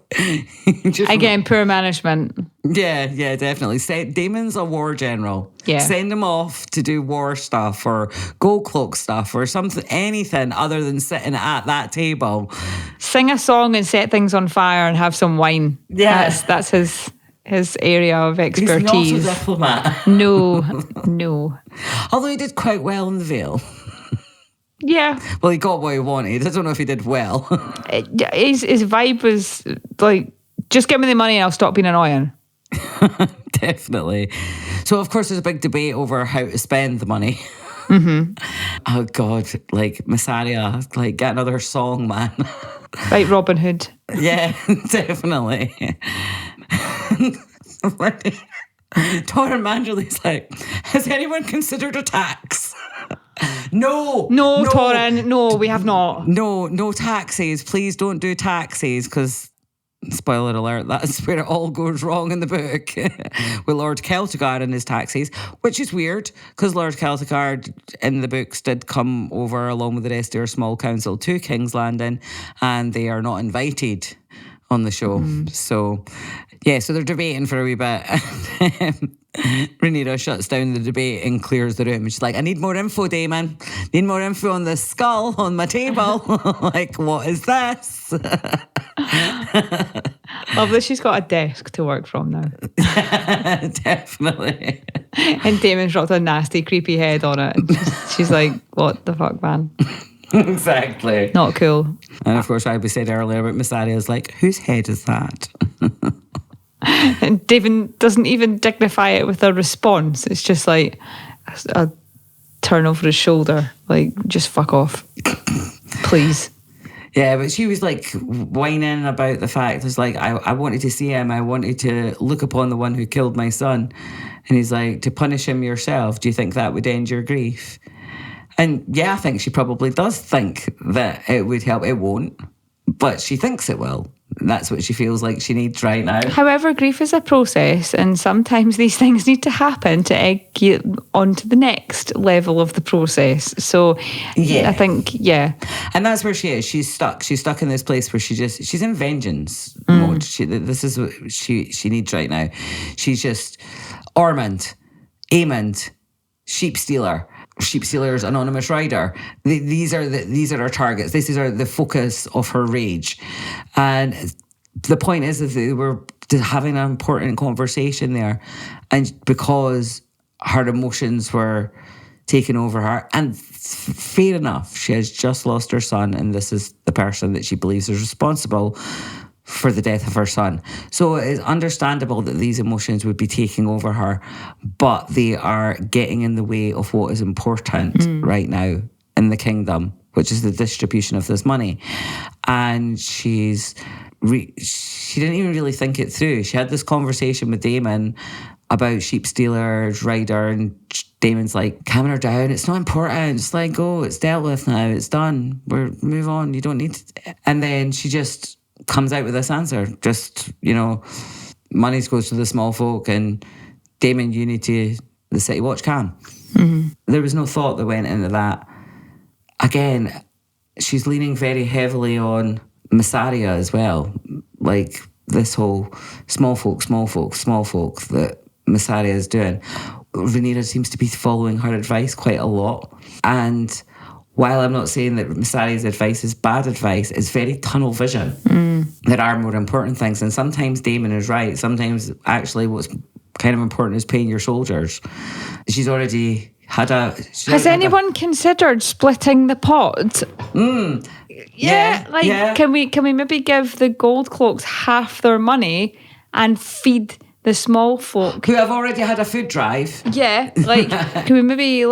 Again, poor management. Yeah, definitely. Daemon's a war general. Yeah. Send him off to do war stuff or gold cloak stuff or something, anything other than sitting at that table. Sing a song and set things on fire and have some wine. Yeah. That's his area of expertise. He's not a diplomat. No. Although he did quite well in the Vale. Yeah. Well, he got what he wanted. I don't know if he did well. His vibe was like, just give me the money and I'll stop being annoying. Definitely. So, of course, there's a big debate over how to spend the money. Mm-hmm. Oh, God. Like, Mysaria, like, get another song, man. Like Robin Hood. Yeah, definitely. Todd and Manderley's like, has anyone considered a tax? No, Torin, no, we have not. No taxes. Please don't do taxes, because, spoiler alert, that's where it all goes wrong in the book with Lord Celtigar and his taxes, which is weird, because Lord Celtigar in the books did come over along with the rest of our small council to King's Landing, and they are not invited on the show. So, yeah, so they're debating for a wee bit. Rhaenyra shuts down the debate and clears the room. She's like, I need more info, Daemon. Need more info on the skull on my table. Like, what is this? Love that she's got a desk to work from now. Definitely. And Daemon's dropped a nasty, creepy head on it. She's like, what the fuck, man? Exactly. Not cool. And of course, like we said earlier about Mysaria's like, whose head is that? And David doesn't even dignify it with a response. It's just like a turn over his shoulder. Like, just fuck off. Please. Yeah, but she was like whining about the fact, it's like, I wanted to see him. I wanted to look upon the one who killed my son. And he's like, to punish him yourself, do you think that would end your grief? And yeah, I think she probably does think that it would help. It won't, but she thinks it will. That's what she feels like she needs right now. However, grief is a process, and sometimes these things need to happen to egg you onto the next level of the process. So, yeah, I think, yeah. And that's where she is. She's stuck. She's stuck in this place where she's in vengeance mode. This is what she needs right now. She's just Ormund, Aemond, Sheepstealer. Sheepstealer's anonymous rider. These are her targets. This is the focus of her rage. And the point is that they were having an important conversation there, and because her emotions were taking over her, and fair enough, she has just lost her son, and this is the person that she believes is responsible for the death of her son. So it's understandable that these emotions would be taking over her, but they are getting in the way of what is important right now in the kingdom, which is the distribution of this money. And she didn't even really think it through. She had this conversation with Daemon about Sheepstealer's rider, and Daemon's like, calming her down. It's not important. Just let go. It's dealt with now. It's done. Move on. You don't need to. And then she just comes out with this answer. Just, money goes to the small folk, and Daemon, you need to, the City Watch can. There was no thought that went into that. Again, she's leaning very heavily on Mysaria as well. Like this whole small folk that Mysaria is doing. Rhaenyra seems to be following her advice quite a lot. And while I'm not saying that Mysaria's advice is bad advice, it's very tunnel vision. There are more important things. And sometimes Daemon is right. Sometimes actually what's kind of important is paying your soldiers. She's already had a... Has anyone considered splitting the pot? Can we maybe give the gold cloaks half their money and feed the small folk who have already had a food drive? Yeah, can we maybe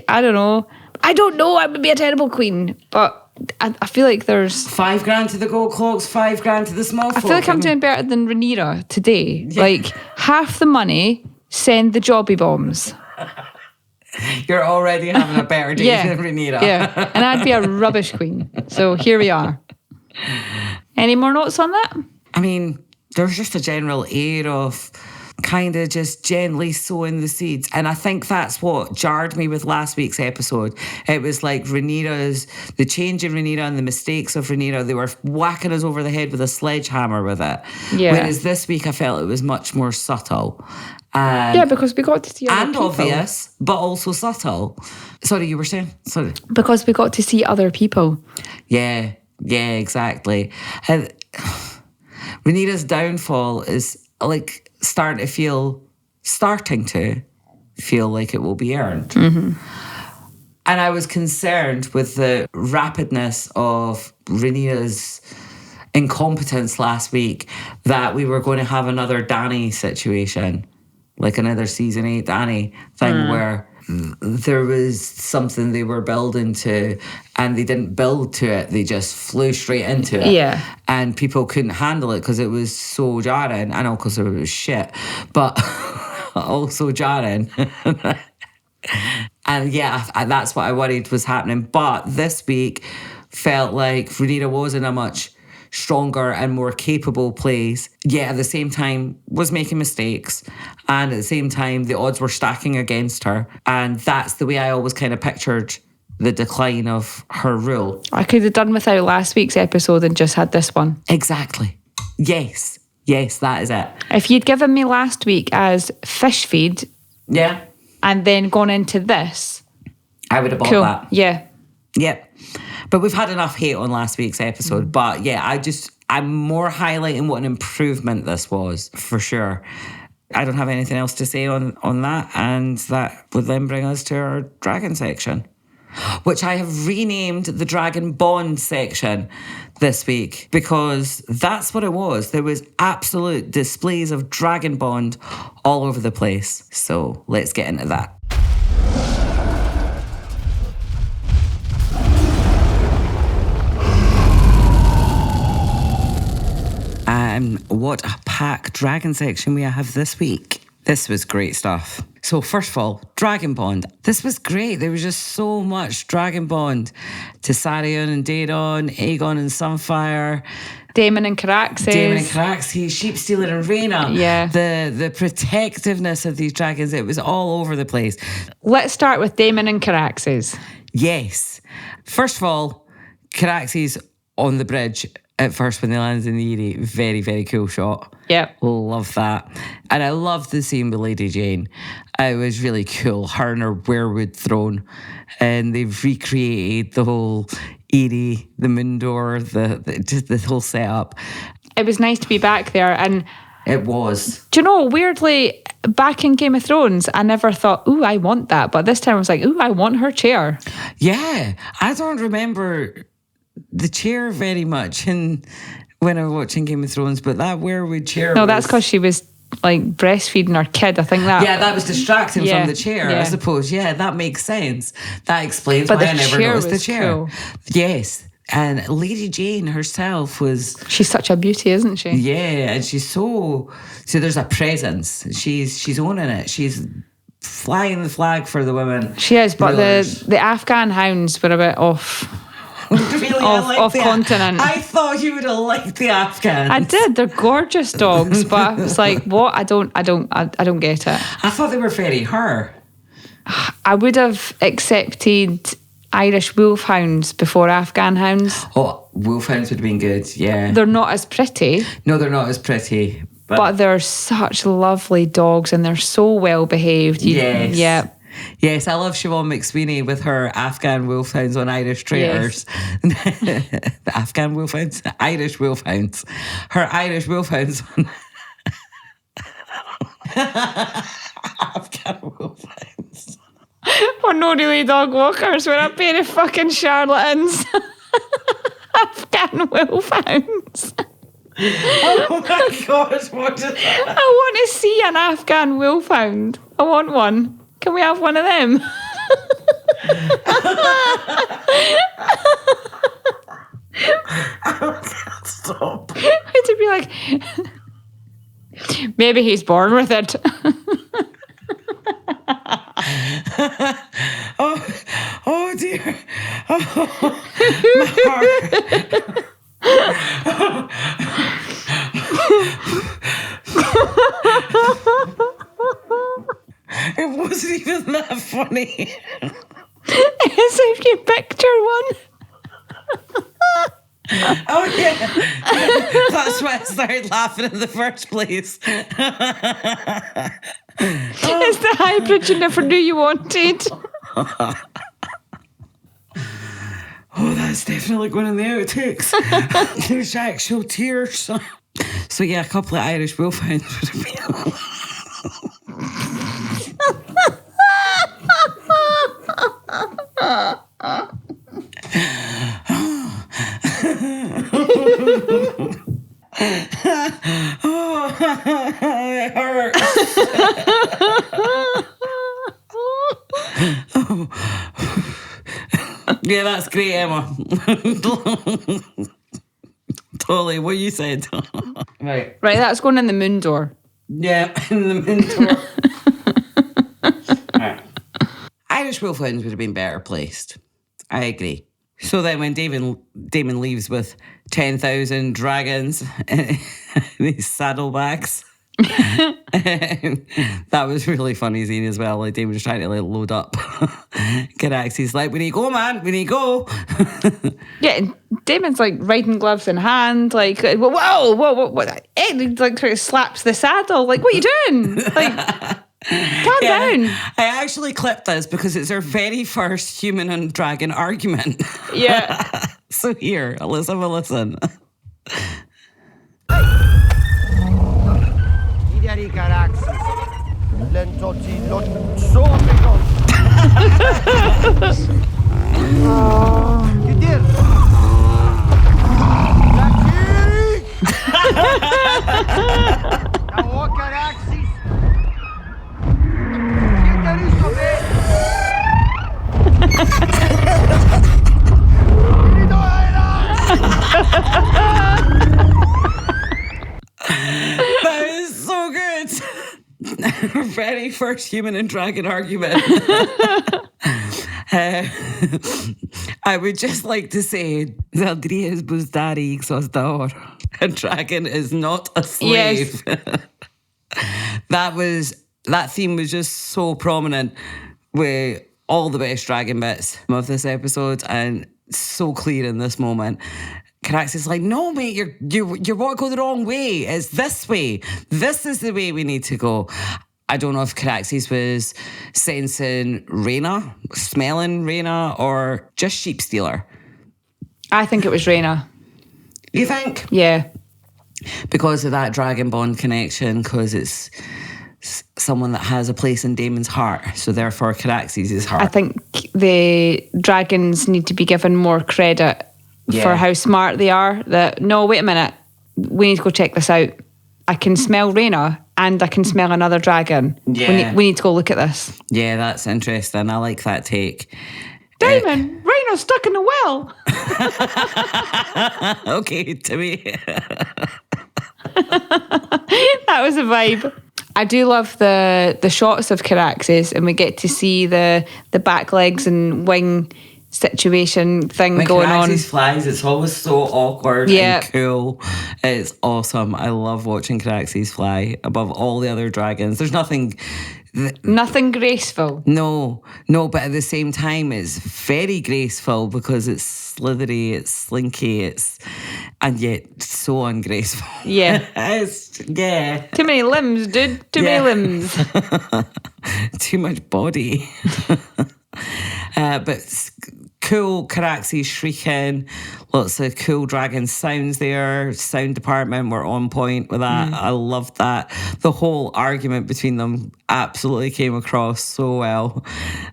I don't know, I would be a terrible queen, but I feel like there's $5,000 to the gold cloaks, $5,000 to the small folk. I feel like I'm doing better than Rhaenyra today. Like half the money, send the jobby bombs. You're already having a better day than Rhaenyra. Yeah, and I'd be a rubbish queen. So here we are. Any more notes on that? I mean, there's just a general air of kind of just gently sowing the seeds. And I think that's what jarred me with last week's episode. It was like the change in Rhaenyra and the mistakes of Rhaenyra, they were whacking us over the head with a sledgehammer with it. Yeah. Whereas this week I felt it was much more subtle. Because we got to see other people. And obvious, but also subtle. Sorry, you were saying? Sorry. Because we got to see other people. Yeah, exactly. Rhaenyra's downfall is like starting to feel like it will be earned. Mm-hmm. And I was concerned with the rapidness of Rhaenyra's incompetence last week that we were going to have another Dany situation, like another season 8 Dany thing where there was something they were building to and they didn't build to it, they just flew straight into it. Yeah. And people couldn't handle it because it was so jarring. I know because it was shit, but also jarring. And that's what I worried was happening. But this week felt like Rhaenyra was in a much stronger and more capable place, yet at the same time was making mistakes, and at the same time the odds were stacking against her. And that's the way I always kind of pictured the decline of her rule. I could have done without last week's episode and just had this one. Exactly. Yes, that is it. If you'd given me last week as fish feed, and then gone into this, I would have bought that. Yeah. But we've had enough hate on last week's episode. But I'm more highlighting what an improvement this was, for sure. I don't have anything else to say on that. And that would then bring us to our dragon section, which I have renamed the Dragonbond section this week, because that's what it was. There was absolute displays of Dragonbond all over the place. So let's get into that. What a packed dragon section we have this week. This was great stuff. So first of all, Dragonbond. This was great. There was just so much Dragonbond. Tessarion and Daemon, Aegon and Sunfire, Daemon and Caraxes, Sheepstealer and Rhaena. Yeah. The protectiveness of these dragons, it was all over the place. Let's start with Daemon and Caraxes. Yes. First of all, Caraxes on the bridge at first when they landed in the Eyrie. Very, very cool shot. Yep. Love that. And I loved the scene with Lady Jane. It was really cool. Her and her werewood throne. And they've recreated the whole Eyrie, the moon door, just the whole setup. It was nice to be back there. And it was. Do you know, weirdly, back in Game of Thrones, I never thought, ooh, I want that. But this time I was like, ooh, I want her chair. Yeah. I don't remember the chair very much when I was watching Game of Thrones, but that werewood chair. No, that's because she was like breastfeeding her kid. I think that. Yeah, that was distracting from the chair, I suppose. Yeah, that makes sense. That explains why I never noticed the chair. Cool. Yes. And Lady Jane herself was... She's such a beauty, isn't she? Yeah, and she's so there's a presence. She's owning it. She's flying the flag for the women. She is, but the Afghan hounds were a bit off. Really, off continent. I thought you would have liked the Afghans. I did. They're gorgeous dogs, but I was like, what? I don't get it. I thought they were very her. I would have accepted Irish wolfhounds before Afghan hounds. Oh, wolfhounds would have been good. Yeah. They're not as pretty. No, they're not as pretty. But they're such lovely dogs, and they're so well behaved. Yes. Yeah. Yes, I love Siobhan McSweeney with her Afghan wolfhounds on Irish Traitors. Yes. The Afghan wolfhounds? Irish wolfhounds. Her Irish wolfhounds on... Afghan wolfhounds. We're not really dog walkers, we're a pair of fucking charlatans. Afghan wolfhounds. Oh my God, what is that? I want to see an Afghan wolfhound. I want one. Can we have one of them? Maybe he's born with it. Oh dear. Oh, my heart. It wasn't even that funny. As if you picture one. Oh yeah. That's why I started laughing in the first place. It's the hybrid you never knew you wanted. Oh, that's definitely going in the outtakes. There's actual tears. So yeah, a couple of Irish wolfhounds would have been. Oh, it hurts. Yeah, that's great, Emma. Totally, what you said. Right. Right, that's going in the moon door. Yeah, in the moon door. Right. Irish wolfhounds would have been better placed. I agree. So then when Daemon leaves with 10,000 dragons in his saddlebags, that was really funny scene as well. Like Daemon was trying to like load up. Caraxes like, we need to go, man. We need to go. Yeah, and Daemon's like riding gloves in hand, like, whoa, what? He like sort of slaps the saddle. Like, what are you doing? Like, calm down. I actually clipped this because it's our very first human and dragon argument. Yeah. So here, let's have a listen. Idari Caraxes. Lentoti lot somigon. Gidir. Lakiri. Now Caraxes. Idari sobe. That is so good. Our very first human and dragon argument. I would just like to say, Zaldrias Buzdari Xosdor. A dragon is not a slave. Yes. That theme was just so prominent with all the best dragon bits of this episode and so clear in this moment. Caraxes is like, no, mate, you want to go the wrong way. It's this way. This is the way we need to go. I don't know if Caraxes was sensing Rhaena, smelling Rhaena, or just Sheepstealer. I think it was Rhaena. You think? Yeah. Because of that Dragonbond connection, because it's someone that has a place in Daemon's heart, so therefore Caraxes' heart. I think the dragons need to be given more credit for how smart they are. That, no, wait a minute, we need to go check this out. I can smell Rhaena and I can smell another dragon. Yeah. We need to go look at this. Yeah, that's interesting. I like that take. Daemon, Rhaena's stuck in the well. Okay, to me. That was a vibe. I do love the shots of Caraxes, and we get to see the back legs and wing situation thing when going on. Caraxes flies, it's always so awkward and cool. It's awesome. I love watching Caraxes fly above all the other dragons. There's nothing graceful. No, but at the same time, it's very graceful because it's slithery, it's slinky, and yet so ungraceful. Yeah. Too many limbs, dude. Too many limbs. Too much body. But cool Caraxes shrieking, lots of cool dragon sounds there. Sound department were on point with that. I loved that. The whole argument between them absolutely came across so well.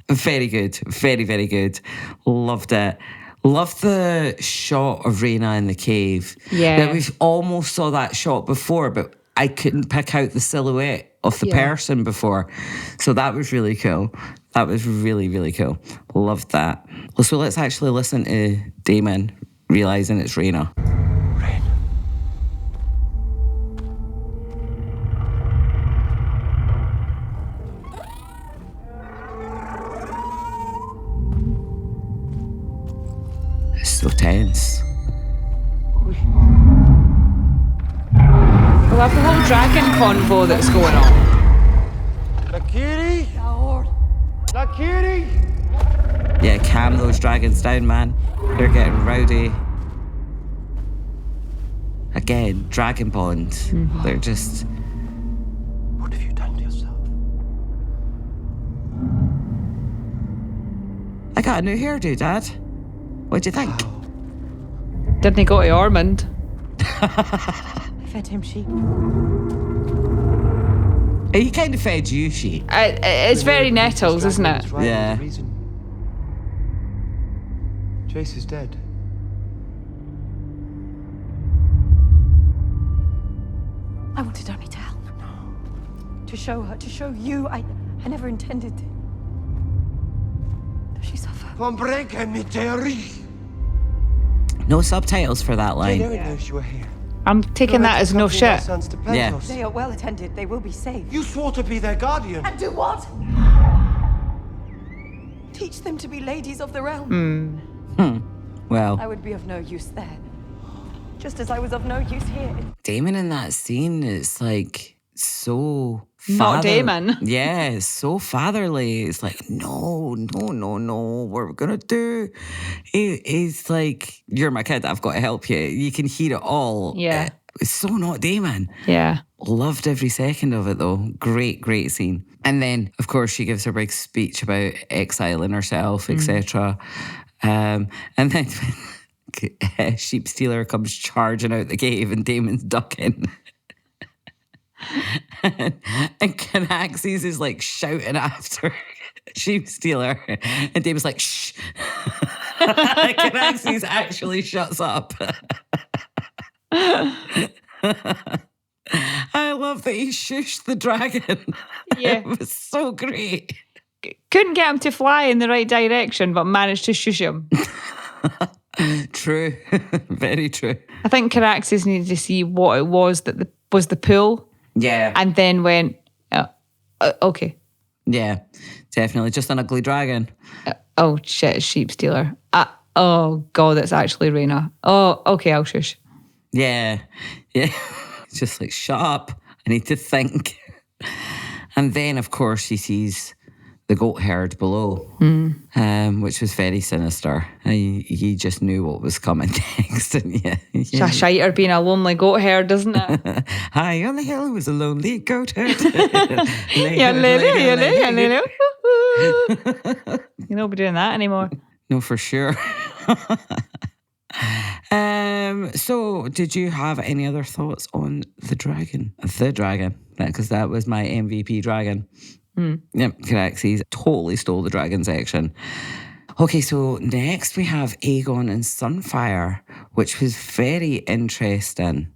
Very good. Very, very good. Loved it. Loved the shot of Rhaena in the cave. Yeah. Now, we've almost saw that shot before, but I couldn't pick out the silhouette of the person before. So that was really cool. That was really, really cool. Loved that. So let's actually listen to Daemon realising it's Rhaena. tense. I love the whole dragon convo that's going on. Lakiri? Lakiri? Yeah, calm those dragons down, man. They're getting rowdy. Again, Dragonbond. They're just... What have you done to yourself? I got a new hairdo, Dad. What'd you think? Didn't he go to Ormund? I fed him sheep. He kind of fed you sheep. It's very nettles, isn't it? Yeah. Jace is dead. I wanted only to help. To show her, to show you. I never intended to. Does she suffer? No subtitles for that line. Rhaenyra knows you are here. I'm taking that as no shit. Yeah. They are well attended. They will be safe. You swore to be their guardian. And do what? Teach them to be ladies of the realm. Well, I would be of no use there. Just as I was of no use here. Daemon in that scene is like so Not Daemon. Yeah, it's so fatherly. It's like, no, what we're gonna do. He's like, you're my kid, I've got to help you. You can hear it all. Yeah. It's so not Daemon. Yeah. Loved every second of it though. Great scene. And then, of course, she gives her big speech about exiling herself, etc. And then Sheepstealer comes charging out the cave and Daemon's ducking. and Caraxes is like shouting after Sheepstealer. And Daemon's like, shh. Caraxes actually shuts up. I love that he shushed the dragon. Yeah. It was so great. Couldn't get him to fly in the right direction, but managed to shush him. True. Very true. I think Caraxes needed to see what it was that was the pool. Yeah. And then went, okay. Yeah, definitely. Just an ugly dragon. Oh, shit, Sheepstealer. Oh, God, it's actually Rhaena. Oh, okay, I'll shush. Yeah. It's just like, shut up. I need to think. And then, of course, she sees the goat herd below, which was very sinister. He just knew what was coming next. And It's a shiter being a lonely goat herd, isn't it? High on the hill was a lonely goat herd. You don't be doing that anymore. No, for sure. So, did you have any other thoughts on the dragon? The dragon, because that was my MVP dragon. Yep, Caraxes totally stole the dragon section. Okay, so next we have Aegon and Sunfire, which was very interesting.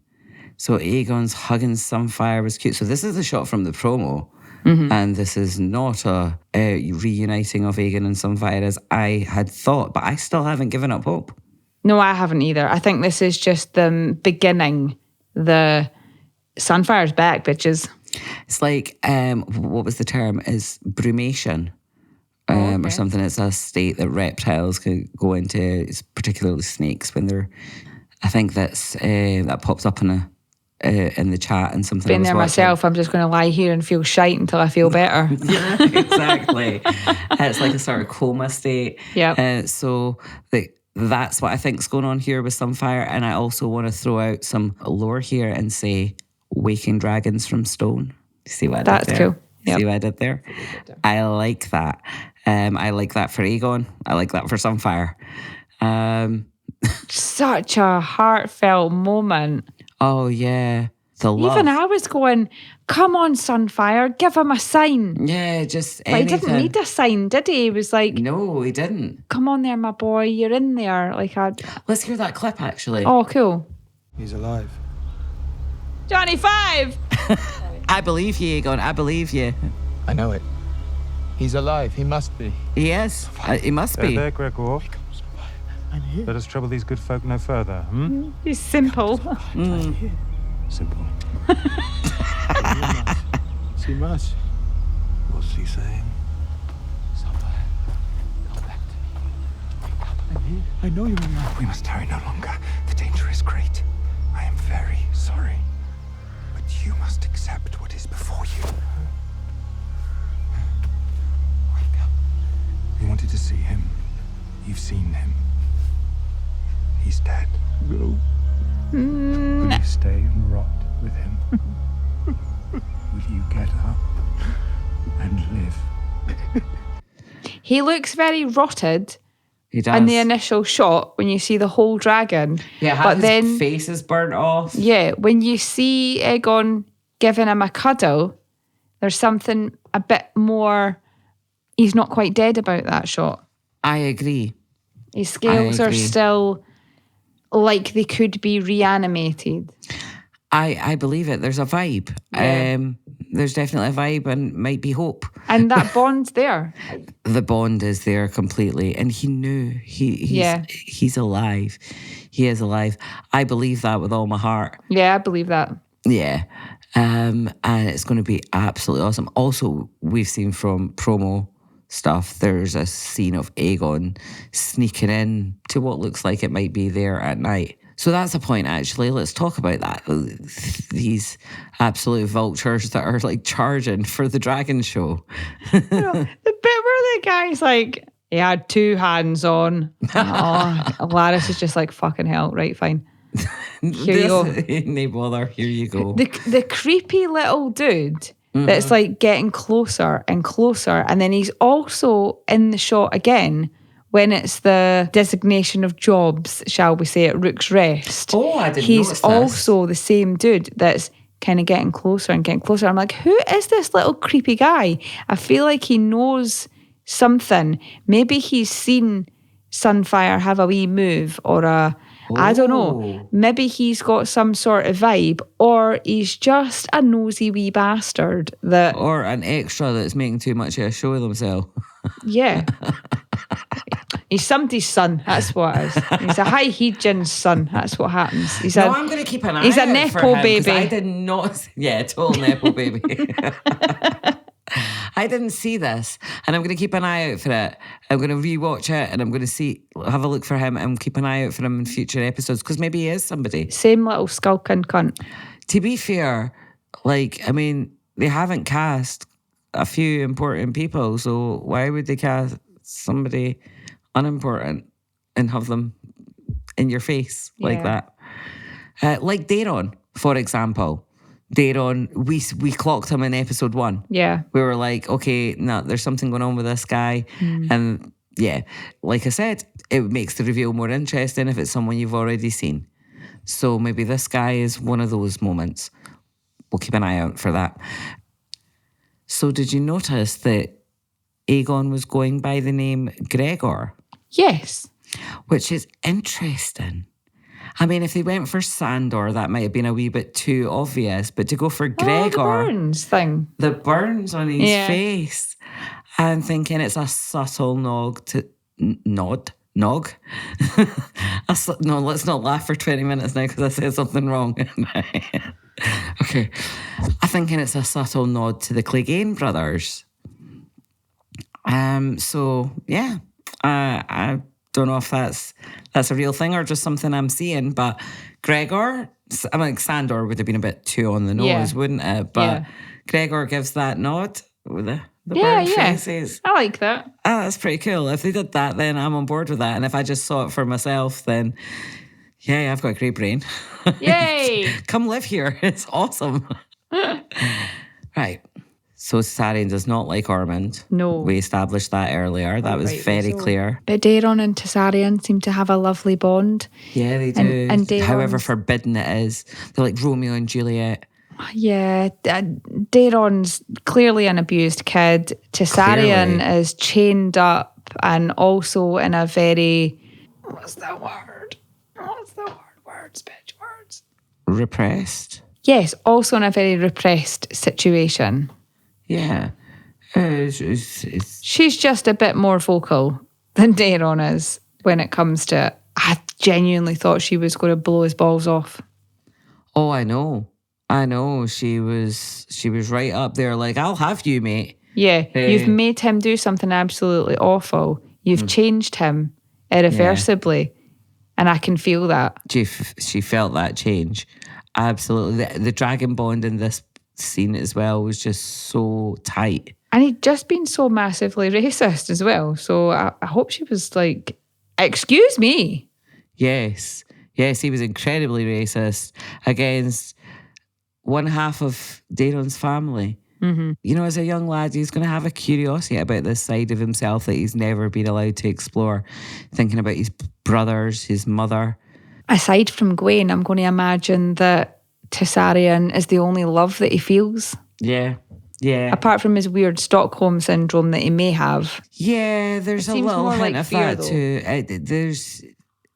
So Aegon's hugging Sunfire was cute. So this is a shot from the promo. And this is not a reuniting of Aegon and Sunfire as I had thought, but I still haven't given up hope. No, I haven't either. I think this is just the beginning. The Sunfire's back, bitches. It's like, what was the term? Is brumation or something. It's a state that reptiles can go into, it's particularly snakes when they're, I think that's that pops up in the chat and something. Been there myself. I'm just going to lie here and feel shite until I feel better. Yeah, exactly. It's like a sort of coma state. Yeah. So that's what I think's going on here with Sunfire. And I also want to throw out some lore here and say waking dragons from stone. See what I did there? That's cool. Yep. See what I did there? I like that. I like that for Aegon. I like that for Sunfire. Such a heartfelt moment. Oh, yeah. The love. Even I was going, come on, Sunfire, give him a sign. Yeah, just anything. He didn't need a sign, did he? He was like... No, he didn't. Come on there, my boy, you're in there. Let's hear that clip, actually. Oh, cool. He's alive. Johnny 5! I believe you, Aegon. I believe you. I know it. He's alive. He must be. He is. He must be. There, Gregor. I'm here. Let us trouble these good folk no further. He's simple. Simple. She must. What's he saying? Sunfire, come back to me. I know you're alive. We must tarry no longer. The danger is great. I am very sorry. But you must accept what is before you. Wake up. You wanted to see him. You've seen him. He's dead. No. Will you stay and rot with him? Will you get up and live? He looks very rotted. He does. In the initial shot, when you see the whole dragon. Yeah, but his then face is burnt off. Yeah, when you see Aegon giving him a cuddle, there's something a bit more. He's not quite dead about that shot. I agree. His scales are still like they could be reanimated. I believe it. There's a vibe. Yeah. There's definitely a vibe and might be hope. And that bond's there. The bond is there completely. And he knew he's alive. He is alive. I believe that with all my heart. Yeah, I believe that. Yeah. And it's going to be absolutely awesome. Also, we've seen from promo stuff, there's a scene of Aegon sneaking in to what looks like it might be there at night. So that's a point, actually. Let's talk about that. These absolute vultures that are like charging for the dragon show. The bit where the guy's like, he had two hands on. Larys is just like, fucking hell, right, fine. Here you go. No bother, here you go. The creepy little dude that's like getting closer and closer. And then he's also in the shot again when it's the designation of jobs, shall we say, at Rook's Rest. Oh, I didn't He's notice also the same dude that's kind of getting closer and getting closer. I'm like, who is this little creepy guy? I feel like he knows something. Maybe he's seen Sunfire have a wee move or I don't know. Maybe he's got some sort of vibe, or he's just a nosy wee bastard that... Or an extra that's making too much of a show of themselves. Yeah. He's somebody's son, that's what it is. He's a high Heejin's son, that's what happens. I'm going to keep an eye he's out a for Nepo him, baby. I did not... Yeah, total Nepo baby. I didn't see this, and I'm going to keep an eye out for it. I'm going to rewatch it, and I'm going to have a look for him and keep an eye out for him in future episodes, because maybe he is somebody. Same little skulking cunt. To be fair, they haven't cast a few important people, so why would they cast somebody unimportant and have them in your face like that? Like Daemon, for example. Daemon, we clocked him in episode 1. Yeah. We were like, okay, no, there's something going on with this guy. And yeah, like I said, it makes the reveal more interesting if it's someone you've already seen. So maybe this guy is one of those moments. We'll keep an eye out for that. So did you notice that Aegon was going by the name Gregor? Yes. Which is interesting. I mean, if they went for Sandor, that might have been a wee bit too obvious. But to go for Gregor... the burns thing. The burns on his face. I'm thinking it's a subtle nod to... Nog? No, let's not laugh for 20 minutes now because I said something wrong. Okay. I'm thinking it's a subtle nod to the Clegane brothers. So, yeah. I don't know if that's a real thing or just something I'm seeing, but Gregor, I mean, Sandor would have been a bit too on the nose, wouldn't it? But Gregor gives that nod with the burnt faces. I like that. Oh, that's pretty cool. If they did that, then I'm on board with that. And if I just saw it for myself, then yeah, I've got a great brain. Yay! Come live here. It's awesome. Right. So Sarien does not like Ormund. No. We established that earlier. That was very clear. But Daemon and Targaryen seem to have a lovely bond. Yeah, they do. And Daemon's... However forbidden it is. They're like Romeo and Juliet. Yeah, Daemon's clearly an abused kid. Targaryen is chained up and also in a very... What's the word? Words, bitch, words. Repressed? Yes, also in a very repressed situation. Yeah. She's just a bit more vocal than Daemon is when it comes to it. I genuinely thought she was going to blow his balls off. Oh, I know. She was right up there like, I'll have you, mate. Yeah, you've made him do something absolutely awful. You've changed him irreversibly. And I can feel that. She felt that change. Absolutely. The Dragonbond in this scene as well was just so tight. And he'd just been so massively racist as well. So I hope she was like, excuse me. Yes, he was incredibly racist against one half of Daemon's family. Mm-hmm. You know, as a young lad, he's going to have a curiosity about this side of himself that he's never been allowed to explore, thinking about his brothers, his mother. Aside from Gwen, I'm going to imagine that Tessarion is the only love that he feels. Yeah. Apart from his weird Stockholm syndrome that he may have. Yeah, there's a little hint of fear, that too.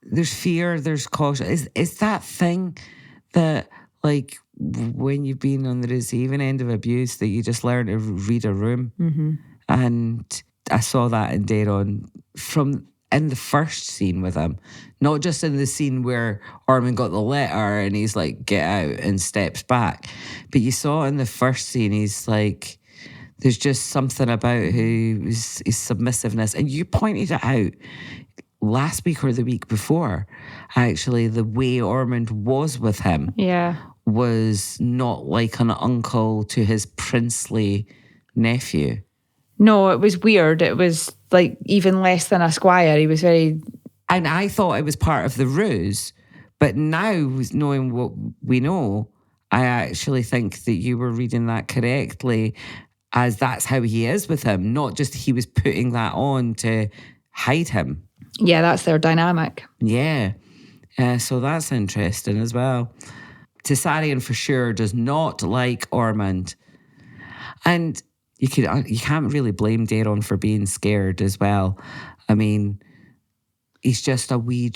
There's fear, there's caution. Is that thing that, like, when you've been on the receiving end of abuse, that you just learn to read a room? Mm-hmm. And I saw that in Daemon from in the first scene with him, not just in the scene where Ormund got the letter and he's like, get out, and steps back, but you saw in the first scene, he's like, there's just something about his submissiveness. And you pointed it out last week or the week before, actually, the way Ormund was with him was not like an uncle to his princely nephew. No, it was weird. It was like even less than a squire. He was very... And I thought it was part of the ruse, but now, knowing what we know, I actually think that you were reading that correctly, as that's how he is with him, not just he was putting that on to hide him. Yeah, that's their dynamic. Yeah. So that's interesting as well. Tessarion for sure does not like Ormund. And you can't really blame Daemon for being scared as well. I mean, he's just a wee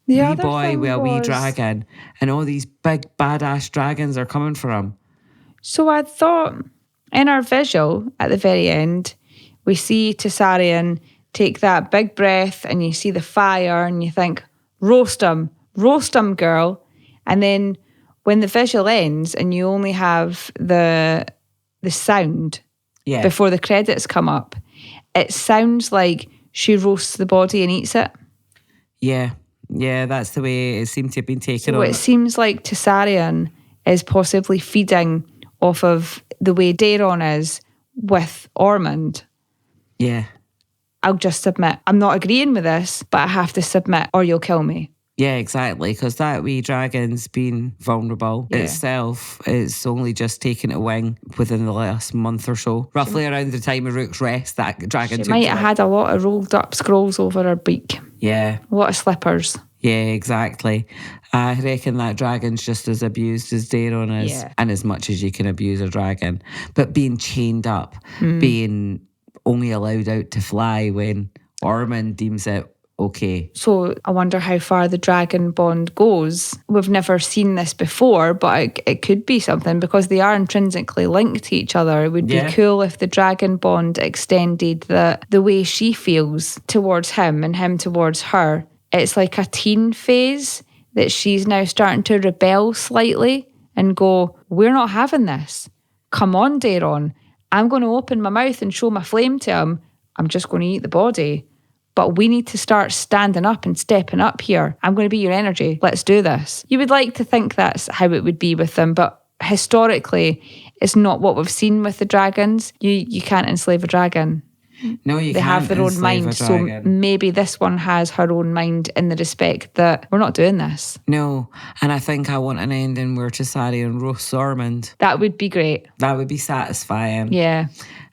boy with a wee dragon, and all these big badass dragons are coming for him. So I thought in our visual at the very end, we see Tessarion take that big breath and you see the fire and you think, roast him, girl. And then when the visual ends and you only have the sound before the credits come up, it sounds like she roasts the body and eats it. Yeah, that's the way it seemed to have been taken on. So it seems like Tessarion is possibly feeding off of the way Daemon is with Ormund. Yeah. I'll just submit. I'm not agreeing with this, but I have to submit or you'll kill me. Yeah, exactly, because that wee dragon's been vulnerable itself. It's only just taken a wing within the last month or so. Roughly around the time of Rook's Rest, that dragon took might have had a lot of rolled up scrolls over her beak. Yeah. A lot of slippers. Yeah, exactly. I reckon that dragon's just as abused as Daemon is, and as much as you can abuse a dragon. But being chained up, being only allowed out to fly when Ormund deems it okay. So I wonder how far the Dragonbond goes. We've never seen this before, but it could be something because they are intrinsically linked to each other. It would be cool if the Dragonbond extended the way she feels towards him and him towards her. It's like a teen phase that she's now starting to rebel slightly and go, we're not having this. Come on, Daemon. I'm going to open my mouth and show my flame to him. I'm just going to eat the body. But we need to start standing up and stepping up here. I'm going to be your energy. Let's do this. You would like to think that's how it would be with them, but historically, it's not what we've seen with the dragons. You can't enslave a dragon. No, you can't. They have their own mind. So maybe this one has her own mind in the respect that we're not doing this. No, and I think I want an ending where Tessarion roasts Ormund. That would be great. That would be satisfying. Yeah.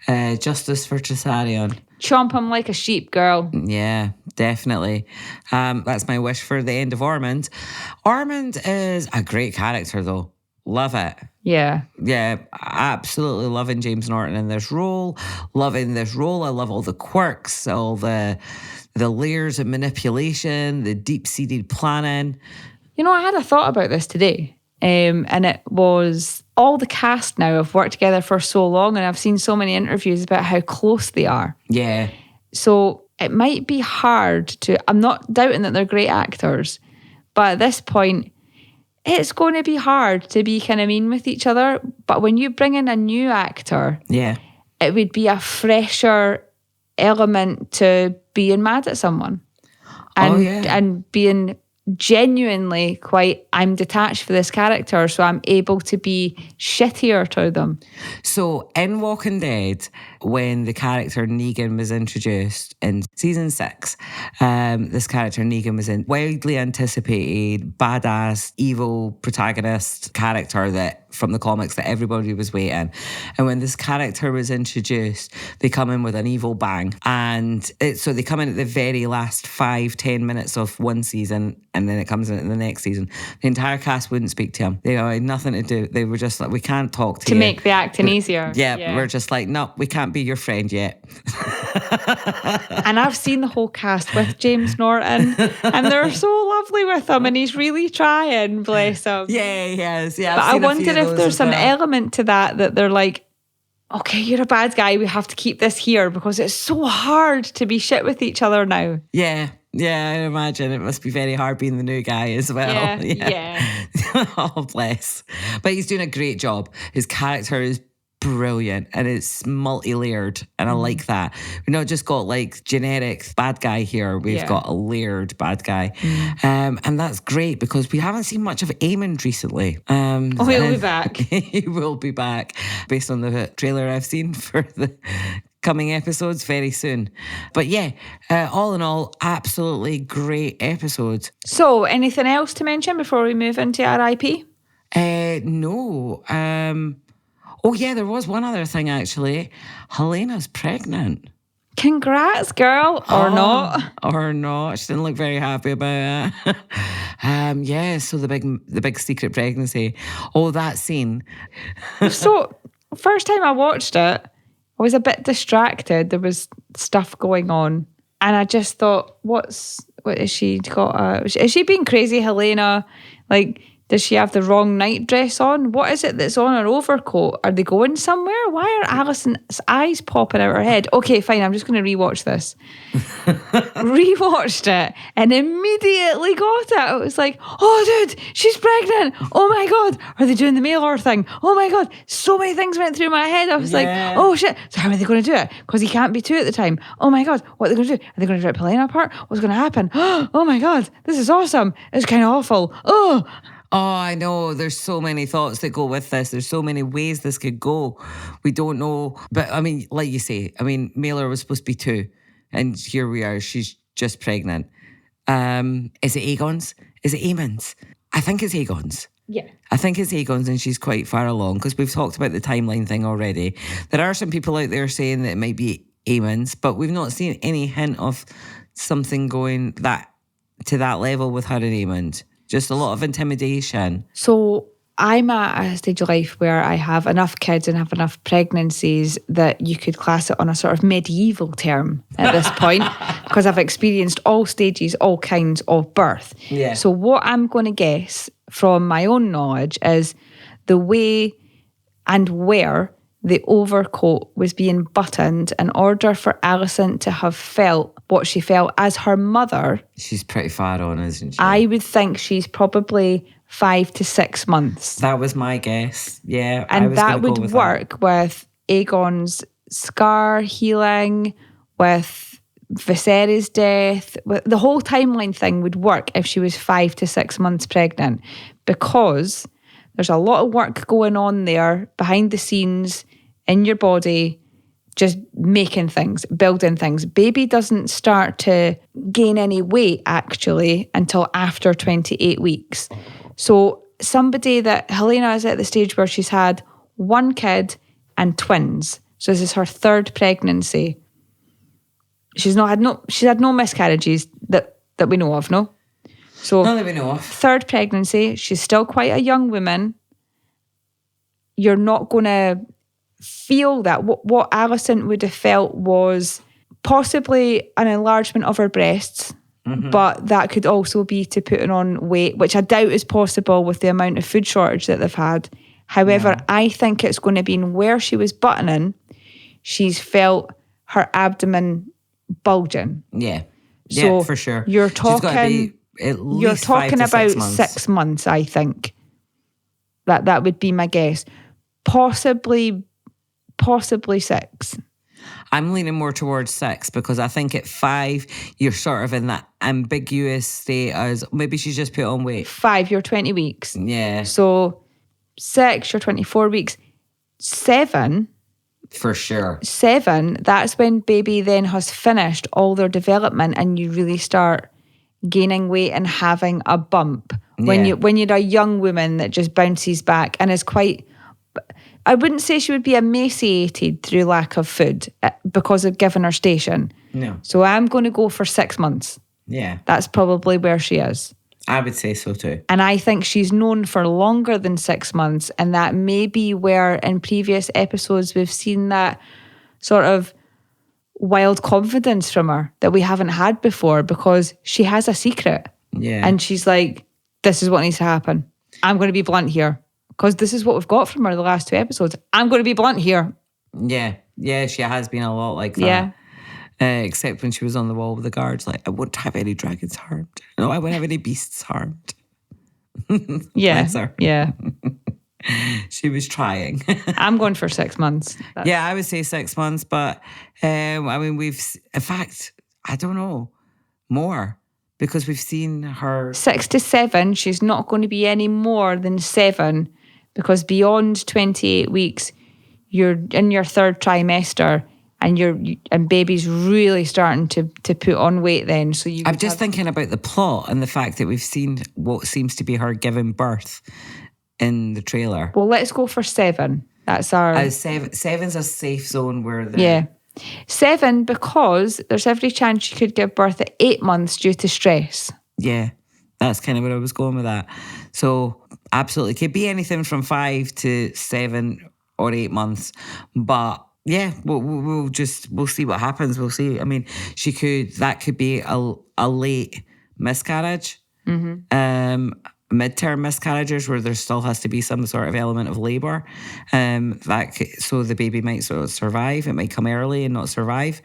Justice for Tessarion. Chomp him like a sheep, girl. Yeah, definitely. That's my wish for the end of Ormund. Ormund is a great character, though. Love it. Yeah. Yeah, absolutely loving James Norton in this role. Loving this role. I love all the quirks, all the layers of manipulation, the deep-seated planning. You know, I had a thought about this today. And it was all the cast now have worked together for so long, and I've seen so many interviews about how close they are. Yeah. So it might be hard to, I'm not doubting that they're great actors, but at this point, it's going to be hard to be kind of mean with each other. But when you bring in a new actor, it would be a fresher element to being mad at someone. and being genuinely quite, I'm detached for this character, so I'm able to be shittier to them. So in Walking Dead, when the character Negan was introduced in season 6, this character Negan was in widely anticipated, badass, evil protagonist character that from the comics that everybody was waiting. And when this character was introduced, they come in with an evil bang. And so they come in at the very last 5-10 minutes of one season, and then it comes in at the next season. The entire cast wouldn't speak to him. They had nothing to do. They were just like, we can't talk to you. To make the acting easier. Yeah, we're just like, no, we can't be your friend yet. And I've seen the whole cast with James Norton, and they're so lovely with him, and he's really trying, bless him. Yeah, he is. Yeah, but I wonder if there's an element to that they're like, okay, you're a bad guy, we have to keep this here because it's so hard to be shit with each other now. Yeah, I imagine it must be very hard being the new guy as well. Yeah. Oh, bless. But he's doing a great job. His character is brilliant and it's multi-layered, and I like that. We've not just got like generic bad guy here, we've got a layered bad guy. And that's great because we haven't seen much of Aemond recently. He'll be back. He will be back based on the trailer I've seen for the coming episodes very soon. But yeah, all in all, absolutely great episode. So anything else to mention before we move into R.I.P? No. Oh yeah, there was one other thing actually. Helena's pregnant. Congrats, girl. Or not. Or not. She didn't look very happy about it. Yeah, so the big secret pregnancy. Oh, that scene. So, first time I watched it, I was a bit distracted. There was stuff going on. And I just thought, what has she got? Is she being crazy, Helena? Like, does she have the wrong nightdress on? What is it that's on her overcoat? Are they going somewhere? Why are Alison's eyes popping out her head? Okay, fine, I'm just going to rewatch this. Rewatched it and immediately got it. I was like, oh, dude, she's pregnant. Oh my God. Are they doing the mail order thing? Oh my God. So many things went through my head. I was like, oh shit. So how are they going to do it? Because he can't be 2 at the time. Oh my God. What are they going to do? Are they going to rip Helena apart? What's going to happen? Oh my God. This is awesome. It's kind of awful. Oh, I know. There's so many thoughts that go with this. There's so many ways this could go. We don't know. But I mean, like you say, Mailer was supposed to be 2. And here we are. She's just pregnant. Is it Aegon's? Is it Aemon's? I think it's Aegon's. Yeah. I think it's Aegon's and she's quite far along because we've talked about the timeline thing already. There are some people out there saying that it might be Aemon's, but we've not seen any hint of something going to that level with her and Aemond. Just a lot of intimidation. So I'm at a stage of life where I have enough kids and have enough pregnancies that you could class it on a sort of medieval term at this point because I've experienced all stages, all kinds of birth. Yeah. So what I'm going to guess from my own knowledge is the way and where the overcoat was being buttoned in order for Alicent to have felt what she felt as her mother. She's pretty far on, isn't she? I would think she's probably 5 to 6 months. That was my guess. Yeah. And that would work with Aegon's scar healing, with Viserys' death. The whole timeline thing would work if she was 5 to 6 months pregnant, because there's a lot of work going on there behind the scenes in your body, just making things, building things. Baby doesn't start to gain any weight actually until after 28 weeks. So somebody that Helena is at the stage where she's had 1 kid and twins. So this is her 3rd pregnancy. She's had no miscarriages that we know of, no? So none that we know of. 3rd pregnancy, she's still quite a young woman. You're not going to feel that. What Alicent would have felt was possibly an enlargement of her breasts, but that could also be to putting on weight, which I doubt is possible with the amount of food shortage that they've had. However, I think it's going to be in where she was buttoning, she's felt her abdomen bulging. Yeah. So for sure. You're talking about 6 months, I think. That would be my guess. Possibly 6. I'm leaning more towards 6 because I think at 5, you're sort of in that ambiguous state as maybe she's just put on weight. 5, you're 20 weeks. Yeah. So 6, you're 24 weeks. 7... For sure. 7, that's when baby then has finished all their development and you really start gaining weight and having a bump. When you're a young woman that just bounces back and is quite... I wouldn't say she would be emaciated through lack of food because of given her station. No. So I'm going to go for 6 months. Yeah. That's probably where she is. I would say so too. And I think she's known for longer than 6 months, and that may be where in previous episodes we've seen that sort of wild confidence from her that we haven't had before because she has a secret. Yeah. And she's like, this is what needs to happen. I'm going to be blunt here because this is what we've got from her the last 2 episodes. I'm going to be blunt here. Yeah. Yeah, she has been a lot like that. Yeah. Except when she was on the wall with the guards, like, I won't have any dragons harmed. No, I won't have any beasts harmed. Yeah. Bless her. Yeah. She was trying. I'm going for 6 months. Yeah, I would say 6 months, but I mean, in fact, I don't know, more, because we've seen her... 6 to 7, she's not going to be any more than 7 because beyond 28 weeks, you're in your 3rd trimester and baby's really starting to put on weight then. So I'm just thinking about the plot and the fact that we've seen what seems to be her giving birth in the trailer. Well, let's go for 7. That's our... 7's a safe zone where the... Yeah. 7 because there's every chance she could give birth at 8 months due to stress. Yeah, that's kind of where I was going with that. So absolutely, could be anything from 5 to 7 or 8 months, but yeah, we'll see what happens. We'll see. I mean, that could be a late miscarriage, midterm miscarriages where there still has to be some sort of element of labour. So the baby might sort of survive. It might come early and not survive,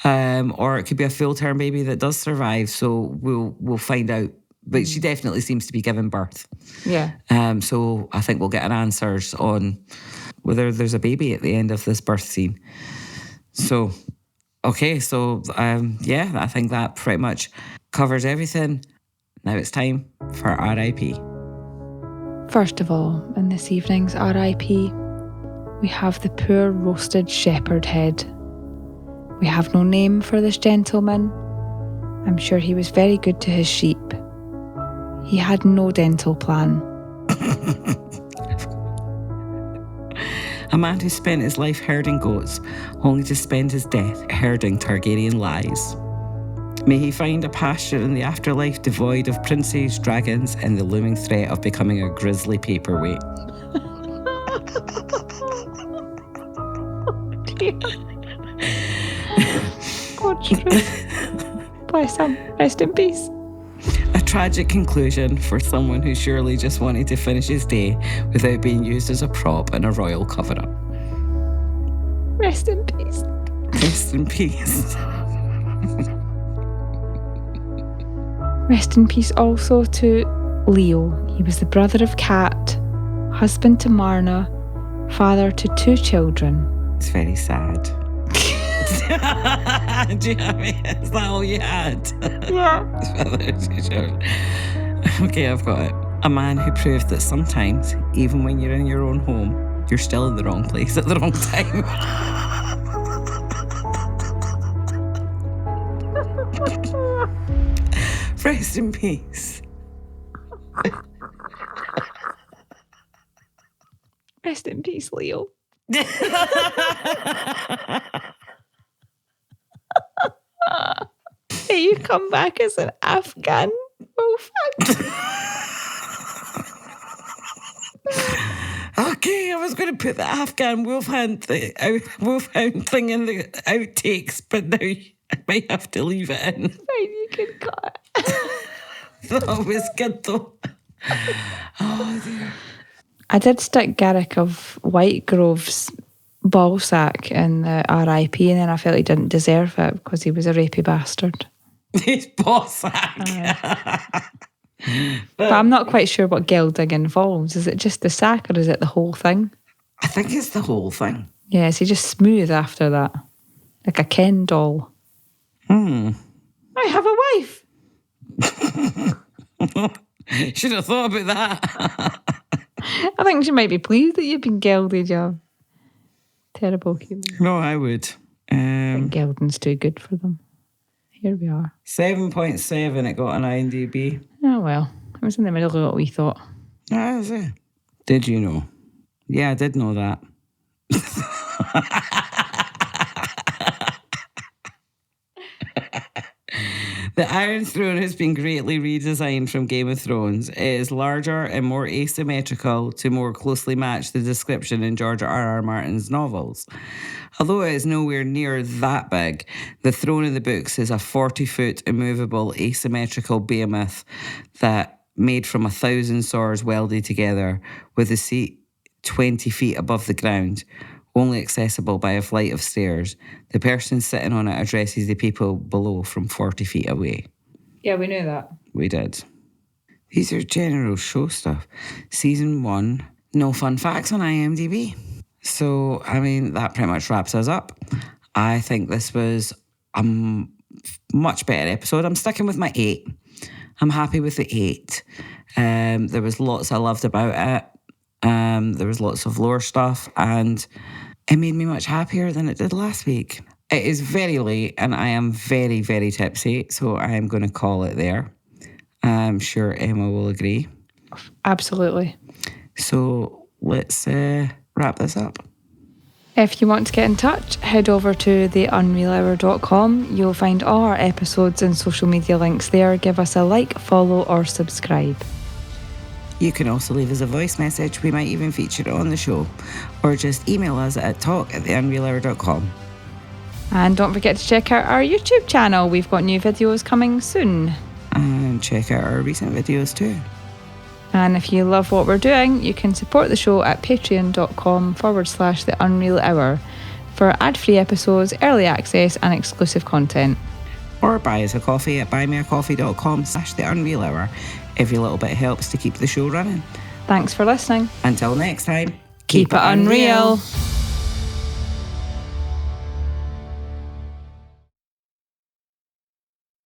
or it could be a full-term baby that does survive. So we'll find out. But she definitely seems to be giving birth. Yeah. So I think we'll get an answers on whether there's a baby at the end of this birth scene. So, okay, so yeah, I think that pretty much covers everything. Now it's time for R.I.P. First of all, in this evening's R.I.P., we have the poor roasted shepherd head. We have no name for this gentleman. I'm sure he was very good to his sheep. He had no dental plan. A man who spent his life herding goats, only to spend his death herding Targaryen lies. May he find a pasture in the afterlife devoid of princes, dragons, and the looming threat of becoming a grisly paperweight. God, bless him. Rest in peace. A tragic conclusion for someone who surely just wanted to finish his day without being used as a prop in a royal cover-up. Rest in peace. Rest in peace. Rest in peace also to Leo. He was the brother of Kat, husband to Marna, father to 2 children. It's very sad. Do you know what I mean? Is that all you had? Yeah. Okay, I've got it. A man who proved that sometimes, even when you're in your own home, you're still in the wrong place at the wrong time. Rest in peace. Rest in peace, Leo. Hey, you come back as an Afghan wolfhound. Okay, I was going to put the Afghan wolfhound thing in the outtakes, but now I might have to leave it in. Fine, you can cut it. That was good though. Oh dear. I did stick Garrick of Whitegrove's ball sack in the R.I.P. and then I felt he didn't deserve it because he was a rapey bastard. His ball sack. But I'm not quite sure what gelding involves. Is it just the sack or is it the whole thing? I think it's the whole thing. Yeah, is he just smooth after that? Like a Ken doll. I have a wife. Should have thought about that. I think she might be pleased that you've been gelded, you terrible human. No, I would. I think gelding's too good for them. Here we are. 7.7 it got on IMDb. Oh well, it was in the middle of what we thought. Ah, is it? Did you know? Yeah, I did know that. The Iron Throne has been greatly redesigned from Game of Thrones. It is larger and more asymmetrical to more closely match the description in George R.R. Martin's novels. Although it is nowhere near that big, the throne in the books is a 40-foot immovable asymmetrical behemoth that made from 1,000 swords welded together, with the seat 20 feet above the ground, only accessible by a flight of stairs. The person sitting on it addresses the people below from 40 feet away. Yeah, we knew that. We did. These are general show stuff. Season 1, no fun facts on IMDb. So, I mean, that pretty much wraps us up. I think this was a much better episode. I'm sticking with my 8. I'm happy with the 8. There was lots I loved about it. There was lots of lore stuff, and it made me much happier than it did last week. It is very late, and I am very, very tipsy, so I am going to call it there. I'm sure Emma will agree. Absolutely. So let's wrap this up. If you want to get in touch, head over to theunrealhour.com. You'll find all our episodes and social media links there. Give us a like, follow, or subscribe. You can also leave us a voice message. We might even feature it on the show. Or just email us at talk@theunrealhour.com. And don't forget to check out our YouTube channel. We've got new videos coming soon. And check out our recent videos too. And if you love what we're doing, you can support the show at patreon.com/theunrealhour for ad-free episodes, early access and exclusive content. Or buy us a coffee at buymeacoffee.com/theunrealhour. Every little bit helps to keep the show running. Thanks for listening. Until next time, keep it unreal.